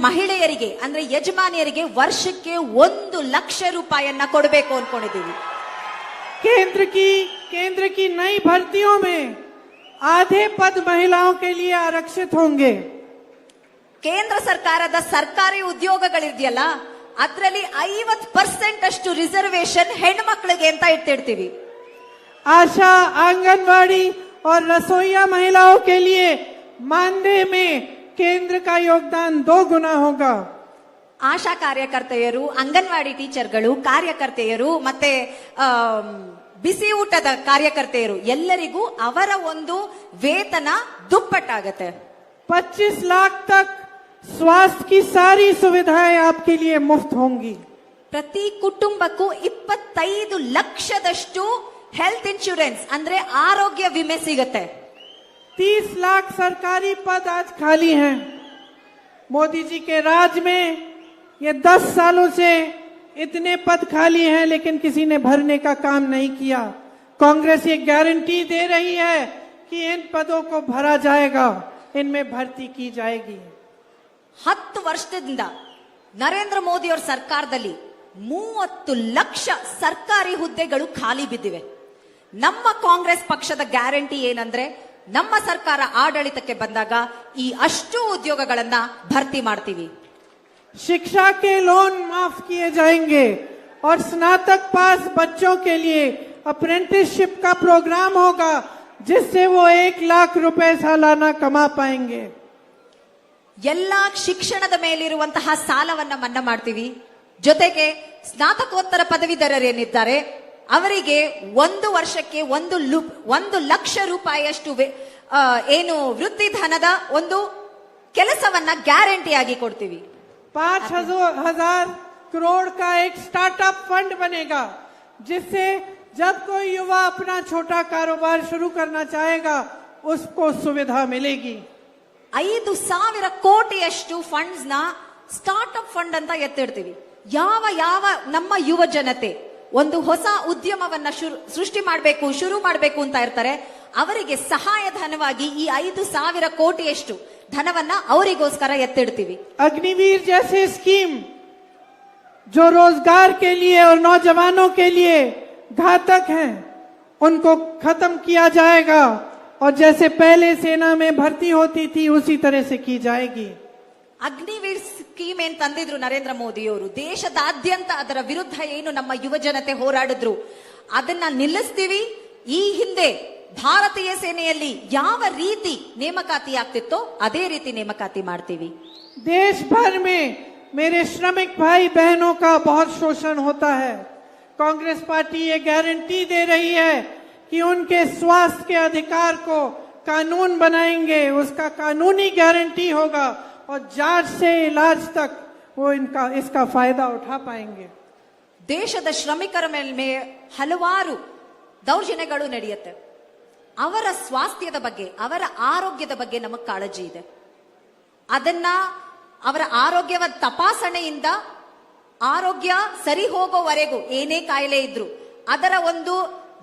ಮಹಿಳೆಯರಿಗೆ ಅಂದ್ರೆ ಯಜಮಾನಿಯರಿಗೆ ವರ್ಷಕ್ಕೆ 1 ಲಕ್ಷ ರೂಪಾಯಿಯನ್ನ ಕೊಡಬೇಕು ಅನ್ಕೊಂಡಿದ್ದೀವಿ. केंद्र की नई भर्तियों में आधे पद महिलाओं के लिए आरक्षित होंगे. ಕೇಂದ್ರ ಸರ್ಕಾರದ ಸರ್ಕಾರಿ ಉದ್ಯೋಗಗಳಿದೆಯಲ್ಲ ಅದರಲ್ಲಿ 50% ಅಷ್ಟು ರಿಸರ್ವೇಶನ್ ಹೆಣ್ಮಕ್ಳಿಗೆ ಅಂತ ಇಟ್ಟಿರ್ತೀವಿ. आशा, आंगनवाड़ी और रसोईया महिलाओं के लिए मानदेय में केंद्र का योगदान 2 गुना होगा. ಆಶಾ ಕಾರ್ಯಕರ್ತೆಯರು, ಅಂಗನವಾಡಿ ಟೀಚರ್ಗಳು, ಕಾರ್ಯಕರ್ತೆಯರು ಮತ್ತೆ ಬಿಸಿ ಊಟದ ಕಾರ್ಯಕರ್ತೆಯರು ಎಲ್ಲರಿಗೂ ಅವರ ಒಂದು ವೇತನ ದುಪ್ಪಟ್ಟಾಗತ್ತೆ. 25 लाख तक स्वास्थ्य की सारी सुविधाएं आपके लिए मुफ्त होंगी. ಪ್ರತಿ ಕುಟುಂಬಕ್ಕೂ 25 ಲಕ್ಷದಷ್ಟು ಹೆಲ್ತ್ ಇನ್ಶೂರೆನ್ಸ್ ಅಂದ್ರೆ ಆರೋಗ್ಯ ವಿಮೆ ಸಿಗುತ್ತೆ. 30 लाख सरकारी पद आज खाली हैं. मोदी जी के राज में ये 10 सालों से इतने पद खाली हैं, लेकिन किसी ने भरने का काम नहीं किया. कांग्रेस ये गारंटी दे रही है कि इन पदों को भरा जाएगा, इनमें भर्ती की जाएगी. 10 ವರ್ಷದಿಂದ ನರೇಂದ್ರ ಮೋದಿ ಅವರ ಸರ್ಕಾರದಲ್ಲಿ 30 ಲಕ್ಷ ಸರ್ಕಾರಿ ಹುದ್ದೆಗಳು ಖಾಲಿ ಬಿದ್ದಿವೆ. ನಮ್ಮ ಕಾಂಗ್ರೆಸ್ ಪಕ್ಷದ ಗ್ಯಾರಂಟಿ ಏನಂದ್ರೆ ನಮ್ಮ ಸರ್ಕಾರ ಆಡಳಿತಕ್ಕೆ ಬಂದಾಗ ಈ ಅಷ್ಟು ಉದ್ಯೋಗಗಳನ್ನ ಭರ್ತಿ ಮಾಡ್ತೀವಿ. शिक्षा के लोन माफ किए जाएंगे, और स्नातक पास बच्चों के लिए अप्रेंटिसशिप का प्रोग्राम होगा, जिससे वो 1 लाख रुपए सालाना कमा पाएंगे। ಎಲ್ಲಾ ಶಿಕ್ಷಣದ ಮೇಲಿರುವಂತಹ ಸಾಲವನ್ನ ಮನ್ನಾ ಮಾಡ್ತೀವಿ. ಜೊತೆಗೆ ಸ್ನಾತಕೋತ್ತರ ಪದವೀಧರರೇನಿದ್ದಾರೆ ಅವರಿಗೆ 1 ವರ್ಷಕ್ಕೆ 1 ಲಕ್ಷ ರೂಪಾಯಿಯಷ್ಟು ಏನು ವೃತ್ತಿ ಧನದ ಒಂದು ಕೆಲಸವನ್ನ ಗ್ಯಾರಂಟಿಯಾಗಿ ಕೊಡ್ತೀವಿ. 5,000 करोड़ का एक स्टार्टअप फंड बनेगा, जिससे जब कोई युवा अपना छोटा कारोबार शुरू करना चाहेगा उसको सुविधा मिलेगी। 5,000 ಕೋಟಿಯಷ್ಟು ಫಂಡ್ಸ್ ನ ಸ್ಟಾರ್ಟ್ಅಪ್ ಫಂಡ್ ಅಂತ ಎತ್ತಿಡ್ತೀವಿ. ಯಾವ ನಮ್ಮ ಯುವ ಜನತೆ ಒಂದು ಹೊಸ ಉದ್ಯಮವನ್ನ ಸೃಷ್ಟಿ ಮಾಡಬೇಕು, ಶುರು ಮಾಡಬೇಕು ಅಂತ ಇರ್ತಾರೆ, ಅವರಿಗೆ ಸಹಾಯ ಧನವಾಗಿ ಈ 5,000 ಕೋಟಿಯಷ್ಟು ಧನವನ್ನ ಅವರಿಗೋಸ್ಕರ ಎತ್ತಿಡ್ತೀವಿ. अग्निवीर जैसे स्कीम जो रोजगार के लिए और नौजवानों के लिए घातक हैं, उनको खत्म किया जाएगा और जैसे पहले सेना में भर्ती होती थी उसी तरह से की जाएगी। ಅಗ್ನಿವೀರ್ ಸ್ಕೀಮ್ ಏನ್ ತಂದಿದ್ರು ನರೇಂದ್ರ ಮೋದಿ ಅವರು, ದೇಶದಾದ್ಯಂತ ಅದರ ವಿರುದ್ಧ ಏನು ನಮ್ಮ ಯುವ ಜನತೆ ಹೋರಾಡಿದ್ರು ಅದನ್ನ ನಿಲ್ಲಿಸ್ತೀವಿ. ಈ ಹಿಂದೆ ಭಾರತೀಯ ಸೇನೆಯಲ್ಲಿ ಯಾವ ರೀತಿ ನೇಮಕಾತಿ ಆಗ್ತಿತ್ತೋ ಅದೇ ರೀತಿ ನೇಮಕಾತಿ ಮಾಡ್ತೀವಿ. देश भर में मेरे श्रमिक भाई बहनों का बहुत शोषण होता है। कांग्रेस पार्टी ये गारंटी दे रही है कि उनके स्वास्थ्य के अधिकार को कानून बनाएंगे, उसका कानूनी गारंटी होगा और जांच से इलाज तक वो इसका फायदा उठा पाएंगे। ದೇಶದ ಶ್ರಮಿಕರ ಮೇಲೆ ಹಲವಾರು ದೌರ್ಜನ್ಯಗಳು ನಡೆಯುತ್ತೆ. ಅವರ ಸ್ವಾಸ್ಥ್ಯದ ಬಗ್ಗೆ, ಅವರ ಆರೋಗ್ಯದ ಬಗ್ಗೆ ನಮಗೆ ಕಾಳಜಿ ಇದೆ. ಅದನ್ನ ಅವರ ಆರೋಗ್ಯದ ತಪಾಸಣೆಯಿಂದ ಆರೋಗ್ಯ ಸರಿ ಹೋಗೋವರೆಗೂ ಏನೇ ಕಾಯಿಲೆ ಇದ್ರು ಅದರ ಒಂದು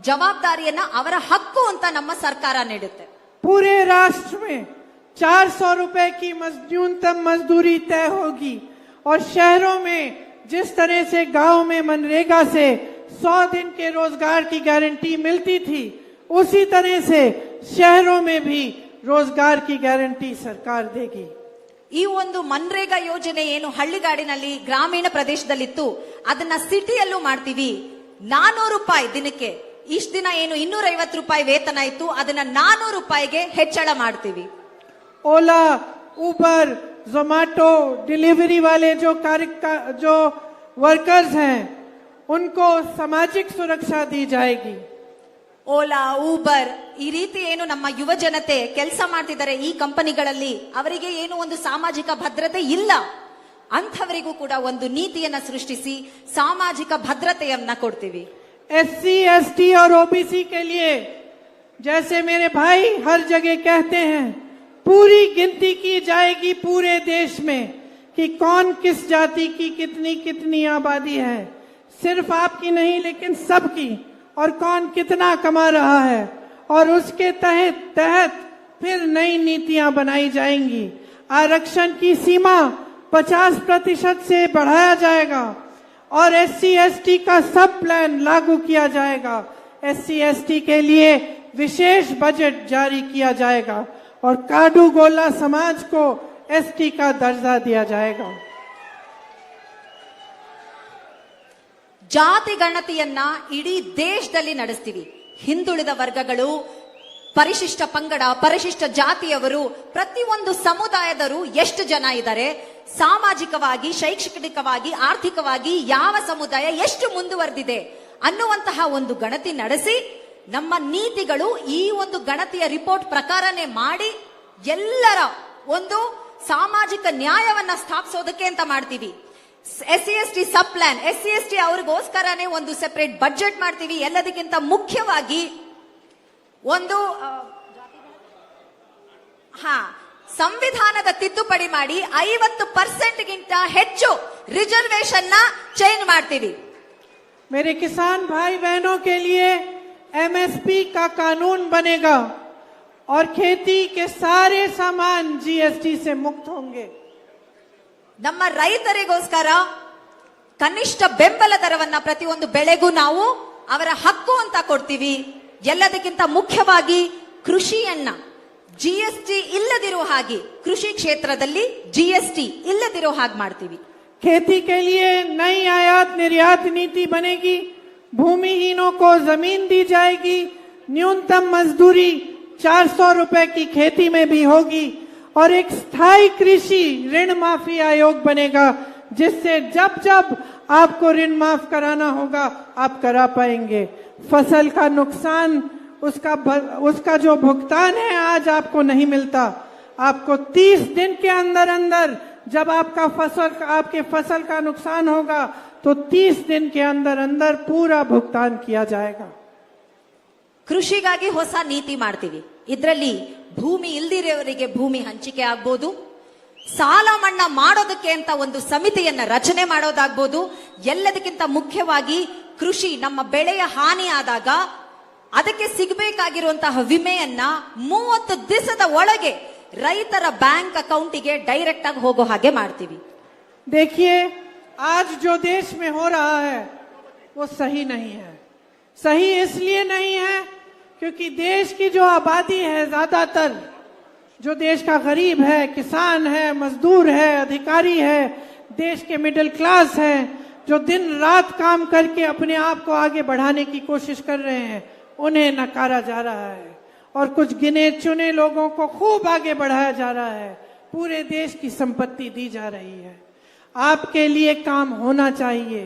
ಜವಾಬ್ದಾರಿಯನ್ನ ಅವರ ಹಕ್ಕು ಅಂತ ನಮ್ಮ ಸರ್ಕಾರ ನೀಡುತ್ತೆ. पूरे राष्ट्र में 400 रुपए की न्यूनतम मजदूरी तय होगी और शहरों में जिस तरह से गांव में मनरेगा से 100 दिन के रोजगार की गारंटी मिलती थी, उसी तरह से शहरों में भी रोजगार की गारंटी सरकार देगी। ಈ ಒಂದು ಮನ್ರೇಗಾ ಯೋಜನೆ ಏನು ಹಳ್ಳಿಗಾಡಿನಲ್ಲಿ ಗ್ರಾಮೀಣ ಪ್ರದೇಶದಲ್ಲಿತ್ತು ಅದನ್ನ ಸಿಟಿಯಲ್ಲೂ ಮಾಡ್ತೀವಿ. 400 ರೂಪಾಯಿ ದಿನಕ್ಕೆ, ಇಷ್ಟ ದಿನ ಏನು 250 ರೂಪಾಯಿ ವೇತನ ಇತ್ತು ಅದನ್ನ 400 ರೂಪಾಯಿಗೆ ಹೆಚ್ಚಳ ಮಾಡ್ತೀವಿ. ओला, उबर, जोमैटो डिलीवरी वाले जो वर्कर्स हैं उनको सामाजिक सुरक्षा दी जाएगी। ಓಲಾ, ಊಬರ್ ಈ ರೀತಿ ಏನು ನಮ್ಮ ಯುವ ಜನತೆ ಕೆಲಸ ಮಾಡ್ತಿದ್ದಾರೆ ಈ ಕಂಪನಿಗಳಲ್ಲಿ, ಅವರಿಗೆ ಏನು ಒಂದು ಸಾಮಾಜಿಕ ಭದ್ರತೆ ಇಲ್ಲ, ಅಂಥವರಿಗೂ ಕೂಡ ಒಂದು ನೀತಿಯನ್ನ ಸೃಷ್ಟಿಸಿ ಸಾಮಾಜಿಕ ಭದ್ರತೆಯನ್ನ ಕೊಡ್ತೀವಿ. SC, ST और OBC के लिए जैसे मेरे भाई हर जगह कहते हैं, पूरी गिनती की जाएगी पूरे देश में कि कौन किस जाति की कितनी कितनी आबादी है, सिर्फ आपकी नहीं लेकिन सबकी, और कौन कितना कमा रहा है, और उसके तहत फिर नई नीतियां बनाई जाएंगी. आरक्षण की सीमा 50% से बढ़ाया जाएगा और SC, ST का सब प्लान लागू किया जाएगा. SC, ST के लिए विशेष बजट जारी किया जाएगा और काडू गोला समाज को ST का दर्जा दिया जाएगा. ಜಾತಿ ಗಣತಿಯನ್ನ ಇಡೀ ದೇಶದಲ್ಲಿ ನಡೆಸ್ತೀವಿ. ಹಿಂದುಳಿದ ವರ್ಗಗಳು, ಪರಿಶಿಷ್ಟ ಪಂಗಡ, ಪರಿಶಿಷ್ಟ ಜಾತಿಯವರು, ಪ್ರತಿಯೊಂದು ಸಮುದಾಯದರು ಎಷ್ಟು ಜನ ಇದ್ದಾರೆ, ಸಾಮಾಜಿಕವಾಗಿ, ಶೈಕ್ಷಣಿಕವಾಗಿ, ಆರ್ಥಿಕವಾಗಿ ಯಾವ ಸಮುದಾಯ ಎಷ್ಟು ಮುಂದುವರೆದಿದೆ ಅನ್ನುವಂತಹ ಒಂದು ಗಣತಿ ನಡೆಸಿ ನಮ್ಮ ನೀತಿಗಳು ಈ ಒಂದು ಗಣತಿಯ ರಿಪೋರ್ಟ್ ಪ್ರಕಾರನೇ ಮಾಡಿ ಎಲ್ಲರ ಒಂದು ಸಾಮಾಜಿಕ ನ್ಯಾಯವನ್ನ ಸ್ಥಾಪಿಸೋದಕ್ಕೆ ಅಂತ ಮಾಡ್ತೀವಿ. SC, ST ಸಬ್ ಪ್ಲಾನ್, SC, ST ಅವ್ರಿಗೋಸ್ಕರನೇ ಒಂದು ಸೆಪರೇಟ್ ಬಜೆಟ್ ಮಾಡ್ತೀವಿ. ಎಲ್ಲದಕ್ಕಿಂತ ಮುಖ್ಯವಾಗಿ ಒಂದು ಸಂವಿಧಾನದ ತಿದ್ದುಪಡಿ ಮಾಡಿ 50% ಗಿಂತ ಹೆಚ್ಚು ರಿಸರ್ವೇಶನ್ ನ ಚೇಂಜ್ ಮಾಡ್ತೀವಿ. मेरे किसान भाई बहनों के लिए MSP का कानून बनेगा और खेती के सारे सामान GST से मुक्त होंगे. ನಮ್ಮ ರೈತರಿಗೋಸ್ಕರ ಕನಿಷ್ಠ ಬೆಂಬಲ ದರವನ್ನ ಪ್ರತಿಯೊಂದು ಬೆಳೆಗೂ ನಾವು ಅವರ ಹಕ್ಕು ಅಂತ ಕೊಡ್ತೀವಿ. ಎಲ್ಲದಕ್ಕಿಂತ ಮುಖ್ಯವಾಗಿ ಕೃಷಿಯನ್ನ GST ಇಲ್ಲದಿರೋ ಹಾಗೆ, ಕೃಷಿ ಕ್ಷೇತ್ರದಲ್ಲಿ GST ಇಲ್ಲದಿರೋ ಹಾಗೆ ಮಾಡ್ತೀವಿ. खेती के लिए नई आयात निर्यात नीति बनेगी, भूमिहीनों को जमीन दी जाएगी, न्यूनतम मजदूरी 400 रुपए की खेती में भी होगी और एक स्थायी कृषि ऋण माफी आयोग बनेगा, जिससे जब जब आपको ऋण माफ कराना होगा आप करा पाएंगे। फसल का नुकसान उसका जो भुगतान है आज आपको नहीं मिलता, आपको 30 दिन के अंदर अंदर जब आपके फसल का नुकसान होगा तो 30 दिन के अंदर अंदर पूरा भुगतान किया जाएगा। ಕೃಷಿಗಾಗಿ ಹೊಸ ನೀತಿ ಮಾಡ್ತೀವಿ. ಇದರಲ್ಲಿ ಭೂಮಿ ಇಲ್ದಿರೋರಿಗೆ ಭೂಮಿ ಹಂಚಿಕೆ ಆಗ್ಬೋದು, ಸಾಲ ಮನ್ನಾ ಮಾಡೋದಕ್ಕೆ ಅಂತ ಒಂದು ಸಮಿತಿಯನ್ನ ರಚನೆ ಮಾಡೋದಾಗ್ಬೋದು. ಎಲ್ಲದಕ್ಕಿಂತ ಮುಖ್ಯವಾಗಿ ಕೃಷಿ ನಮ್ಮ ಬೆಳೆಯ ಹಾನಿ ಆದಾಗ ಅದಕ್ಕೆ ಸಿಗಬೇಕಾಗಿರುವಂತಹ ವಿಮೆಯನ್ನ 30 ದಿವಸದ ಒಳಗೆ ರೈತರ ಬ್ಯಾಂಕ್ ಅಕೌಂಟಿಗೆ ಡೈರೆಕ್ಟ್ ಆಗಿ ಹೋಗೋ ಹಾಗೆ ಮಾಡ್ತೀವಿ. देखिए, आज जो देश में हो रहा है वो सही नहीं है। सही इसलिए नहीं है क्योंकि देश की जो आबादी है, ज्यादातर जो देश का गरीब है, किसान है, मजदूर है, अधिकारी है, देश के मिडिल क्लास है, जो दिन रात काम करके अपने आप को आगे बढ़ाने की कोशिश कर रहे हैं, उन्हें नकारा जा रहा है और कुछ गिने चुने लोगों को खूब आगे बढ़ाया जा रहा है। पूरे देश की संपत्ति दी जा रही है। आपके लिए काम होना चाहिए,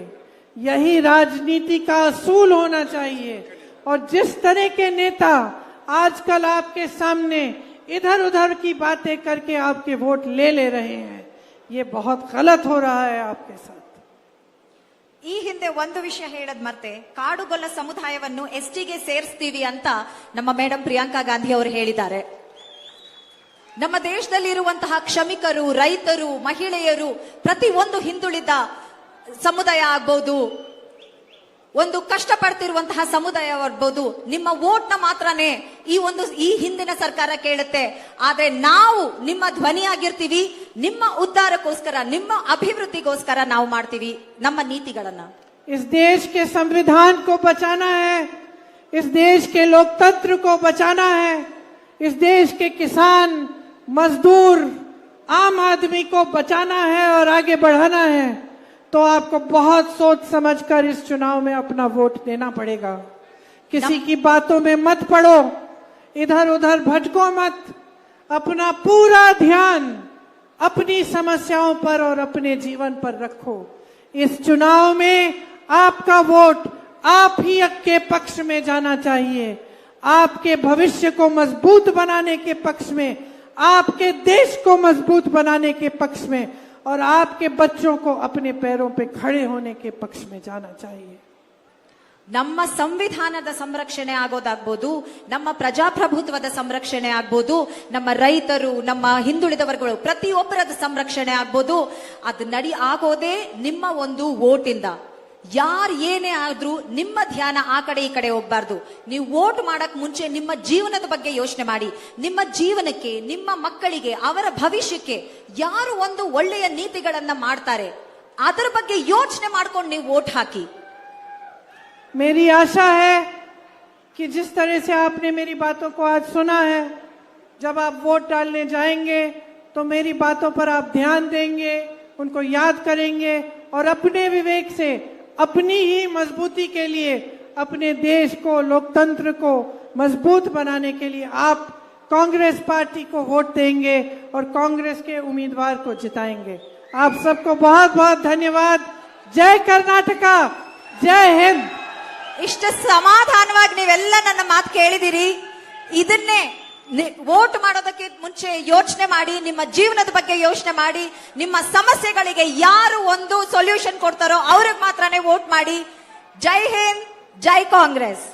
यही राजनीति का असूल होना चाहिए। और जिस तरह के नेता आजकल आपके सामने इधर उधर की बातें करके आपके वोट ले रहे हैं, ये बहुत गलत हो रहा है आपके साथ। ಈ ಹಿಂದೆ ಒಂದು ವಿಷಯ ಹೇಳದ್ ಮತ್ತೆ, ಕಾಡುಗೊಲ್ಲ ಸಮುದಾಯವನ್ನು ಎಸ್ಟಿಗೆ ಸೇರಿಸ್ತೀವಿ ಅಂತ ನಮ್ಮ ಮೇಡಮ್ ಪ್ರಿಯಾಂಕಾ ಗಾಂಧಿ ಅವರು ಹೇಳಿದ್ದಾರೆ. ನಮ್ಮ ದೇಶದಲ್ಲಿರುವಂತಹ ಕ್ಷಮಿಕರು, ರೈತರು, ಮಹಿಳೆಯರು, ಪ್ರತಿ ಒಂದು ಹಿಂದುಳಿದ ಸಮುದಾಯ ಆಗ್ಬಹುದು, ಒಂದು ಕಷ್ಟಪಡ್ತಿರುವಂತಹ ಸಮುದಾಯ ಆಗ್ಬಹುದು, ನಿಮ್ಮ ವೋಟ್ನ ಮಾತ್ರನೇ ಈ ಹಿಂದಿನ ಸರ್ಕಾರ ಕೇಳುತ್ತೆ. ಆದ್ರೆ ನಾವು ನಿಮ್ಮ ಧ್ವನಿಯಾಗಿರ್ತೀವಿ, ನಿಮ್ಮ ಉದ್ಧಾರಕ್ಕೋಸ್ಕರ, ನಿಮ್ಮ ಅಭಿವೃದ್ಧಿಗೋಸ್ಕರ ನಾವು ಮಾಡ್ತೀವಿ ನಮ್ಮ ನೀತಿಗಳನ್ನ. इस देश के संविधान को बचाना है, इस देश के लोकतंत्र को बचाना है, इस देश के किसान, मजदूर, आम आदमी को बचाना है और आगे बढ़ाना है, तो आपको बहुत सोच समझकर इस चुनाव में अपना वोट देना पड़ेगा। किसी की बातों में मत पड़ो, इधर उधर भटको मत, अपना पूरा ध्यान अपनी समस्याओं पर और अपने जीवन पर रखो। इस चुनाव में आपका वोट आप ही के पक्ष में जाना चाहिए, आपके भविष्य को मजबूत बनाने के पक्ष में, आपके देश को मजबूत बनाने के पक्ष में और आपके बच्चों को अपने पैरों पे खड़े होने के पक्ष में जाना चाहिए। ನಮ್ಮ ಸಂವಿಧಾನದ ಸಂರಕ್ಷಣೆ ಆಗೋದಾಗ್ಬೋದು, ನಮ್ಮ ಪ್ರಜಾಪ್ರಭುತ್ವದ ಸಂರಕ್ಷಣೆ ಆಗ್ಬೋದು, ನಮ್ಮ ರೈತರು, ನಮ್ಮ ಹಿಂದುಳಿದ ವರ್ಗಗಳು ಪ್ರತಿಯೊಬ್ಬರದ ಸಂರಕ್ಷಣೆ ಆಗ್ಬೋದು. ಅದು ಆಗೋದೇ ನಿಮ್ಮ ಒಂದು ವೋಟಿಂದ. ಯಾರು ಏನೇ ಆದ್ರೂ ನಿಮ್ಮ ಧ್ಯಾನ ಆ ಕಡೆ ಈ ಕಡೆ ಹೋಗ್ಬಾರ್ದು. ನೀವು ವೋಟ್ ಮಾಡಕ್ ಮುಂಚೆ ನಿಮ್ಮ ಜೀವನದ ಬಗ್ಗೆ ಯೋಚನೆ ಮಾಡಿ. ನಿಮ್ಮ ಜೀವನಕ್ಕೆ, ನಿಮ್ಮ ಮಕ್ಕಳಿಗೆ, ಅವರ ಭವಿಷ್ಯಕ್ಕೆ ಯಾರು ಒಂದು ಒಳ್ಳೆಯ ನೀತಿಗಳನ್ನ ಮಾಡ್ತಾರೆ ಅದರ ಬಗ್ಗೆ ಯೋಚನೆ ಮಾಡ್ಕೊಂಡು ನೀವು ವೋಟ್ ಹಾಕಿ. मेरी आशा है कि जिस तरह से आपने मेरी बातों को आज सुना है, जब आप वोट डालने जाएंगे तो मेरी बातों पर आप ध्यान देंगे, उनको याद करेंगे और अपने विवेक से अपनी ही मजबूती के लिए, अपने देश को, लोकतंत्र को मजबूत बनाने के लिए आप कांग्रेस पार्टी को वोट देंगे और कांग्रेस के उम्मीदवार को जिताएंगे। आप सबको बहुत बहुत धन्यवाद। जय कर्नाटका, जय हिंद। ಇಷ್ಟ ಸಮಾಧಾನವಾಗಿ ನೀವೆಲ್ಲ ನನ್ನ ಮಾತು ಕೇಳಿದಿರಿ. ಇದನ್ನೇ ವೋಟ್ ಮಾಡೋದಕ್ಕೆ ಮುಂಚೆ ಯೋಚನೆ ಮಾಡಿ, ನಿಮ್ಮ ಜೀವನದ ಬಗ್ಗೆ ಯೋಚನೆ ಮಾಡಿ, ನಿಮ್ಮ ಸಮಸ್ಯೆಗಳಿಗೆ ಯಾರು ಒಂದು ಸೊಲ್ಯೂಷನ್ ಕೊಡ್ತಾರೋ ಅವ್ರಿಗೆ ಮಾತ್ರನೇ ವೋಟ್ ಮಾಡಿ. ಜೈ ಹಿಂದ್, ಜೈ ಕಾಂಗ್ರೆಸ್.